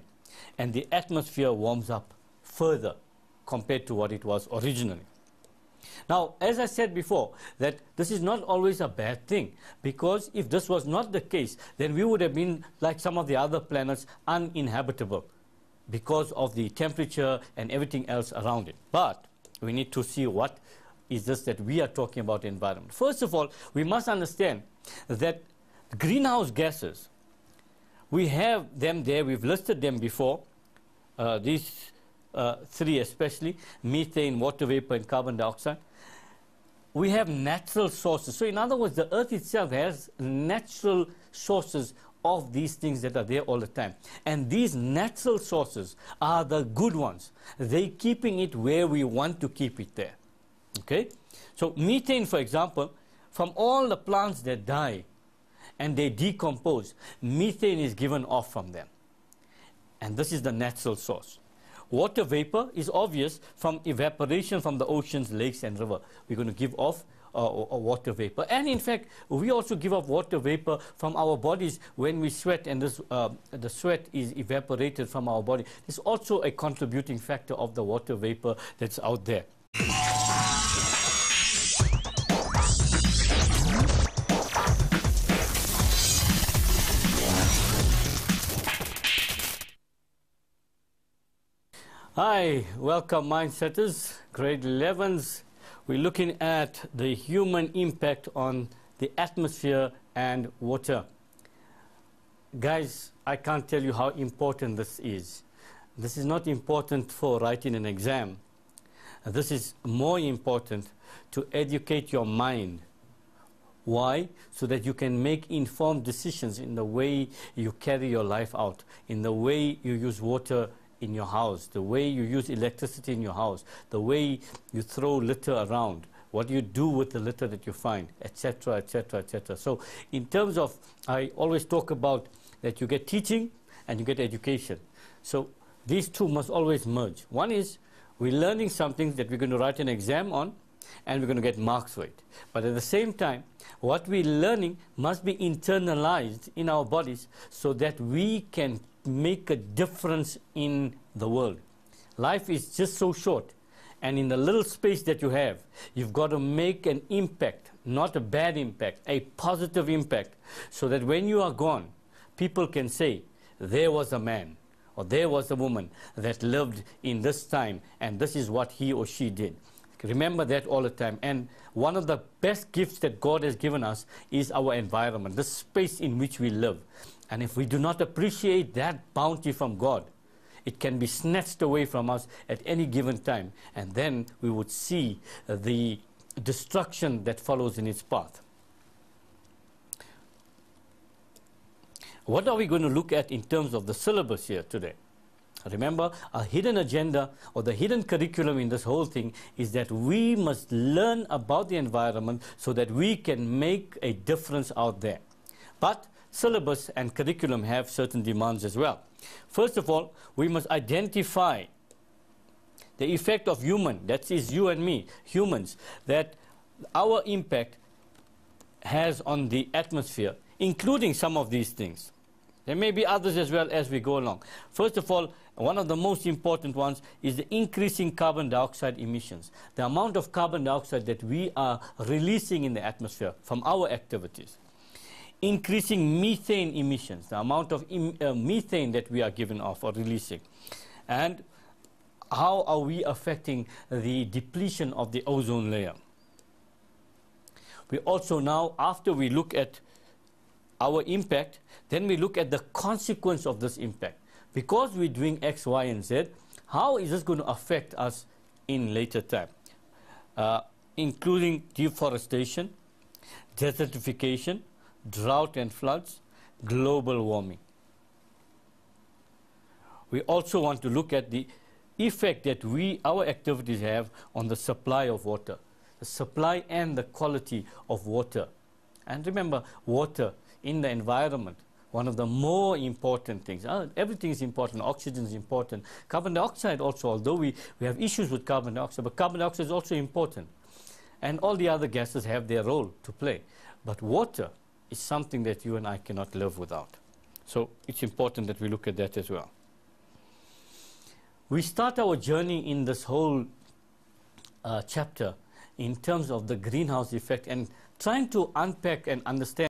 And the atmosphere warms up further compared to what it was originally. Now, as I said before, that this is not always a bad thing, because if this was not the case, then we would have been like some of the other planets, uninhabitable, because of the temperature and everything else around it. But we need to see what is this that we are talking about environment. First of all, we must understand that greenhouse gases, we have them there, we've listed them before, these 3 especially, methane, water vapor, and carbon dioxide. We have natural sources. So in other words, the Earth itself has natural sources of these things that are there all the time. And these natural sources are the good ones. They're keeping it where we want to keep it there. Okay? So methane, for example, from all the plants that die and they decompose, methane is given off from them. And this is the natural source. Water vapor is obvious from evaporation from the oceans, lakes, and river. We're going to give off water vapor. And in fact, we also give off water vapor from our bodies when we sweat, and this, the sweat is evaporated from our body. It's also a contributing factor of the water vapor that's out there. Hi, welcome Mindsetters, grade 11s. We're looking at the human impact on the atmosphere and water. Guys, I can't tell you how important this is. This is not important for writing an exam. This is more important to educate your mind. Why? So that you can make informed decisions in the way you carry your life out, in the way you use water in your house, the way you use electricity in your house, the way you throw litter around, what you do with the litter that you find, etc., etc., etc. So in terms of, I always talk about that you get teaching and you get education. So these two must always merge. One is we're learning something that we're going to write an exam on, and we're going to get marks for it. But at the same time, what we're learning must be internalized in our bodies so that we can make a difference in the world. Life is just so short, and in the little space that you have, you've got to make an impact, not a bad impact, a positive impact, so that when you are gone, people can say, there was a man or there was a woman that lived in this time, and this is what he or she did. Remember that all the time. And one of the best gifts that God has given us is our environment, the space in which we live. And if we do not appreciate that bounty from God, it can be snatched away from us at any given time. And then we would see the destruction that follows in its path. What are we going to look at in terms of the syllabus here today? Remember, a hidden agenda or the hidden curriculum in this whole thing is that we must learn about the environment so that we can make a difference out there. But syllabus and curriculum have certain demands as well. First of all, we must identify the effect of human, that is you and me, humans, that our impact has on the atmosphere, including some of these things. There may be others as well as we go along. First of all, one of the most important ones is the increasing carbon dioxide emissions. The amount of carbon dioxide that we are releasing in the atmosphere from our activities. Increasing methane emissions, the amount of methane that we are giving off or releasing. And how are we affecting the depletion of the ozone layer? We also now, after we look at our impact, then we look at the consequence of this impact. Because we're doing X, Y, and Z, how is this going to affect us in later time? Including deforestation, desertification, drought and floods, global warming. We also want to look at the effect that our activities have on the supply of water, the supply and the quality of water. And remember, water in the environment, one of the more important things. Everything is important. Oxygen is important. Carbon dioxide also, although we have issues with carbon dioxide, but carbon dioxide is also important. And all the other gases have their role to play. But water is something that you and I cannot live without. So it's important that we look at that as well. We start our journey in this whole chapter in terms of the greenhouse effect and trying to unpack and understand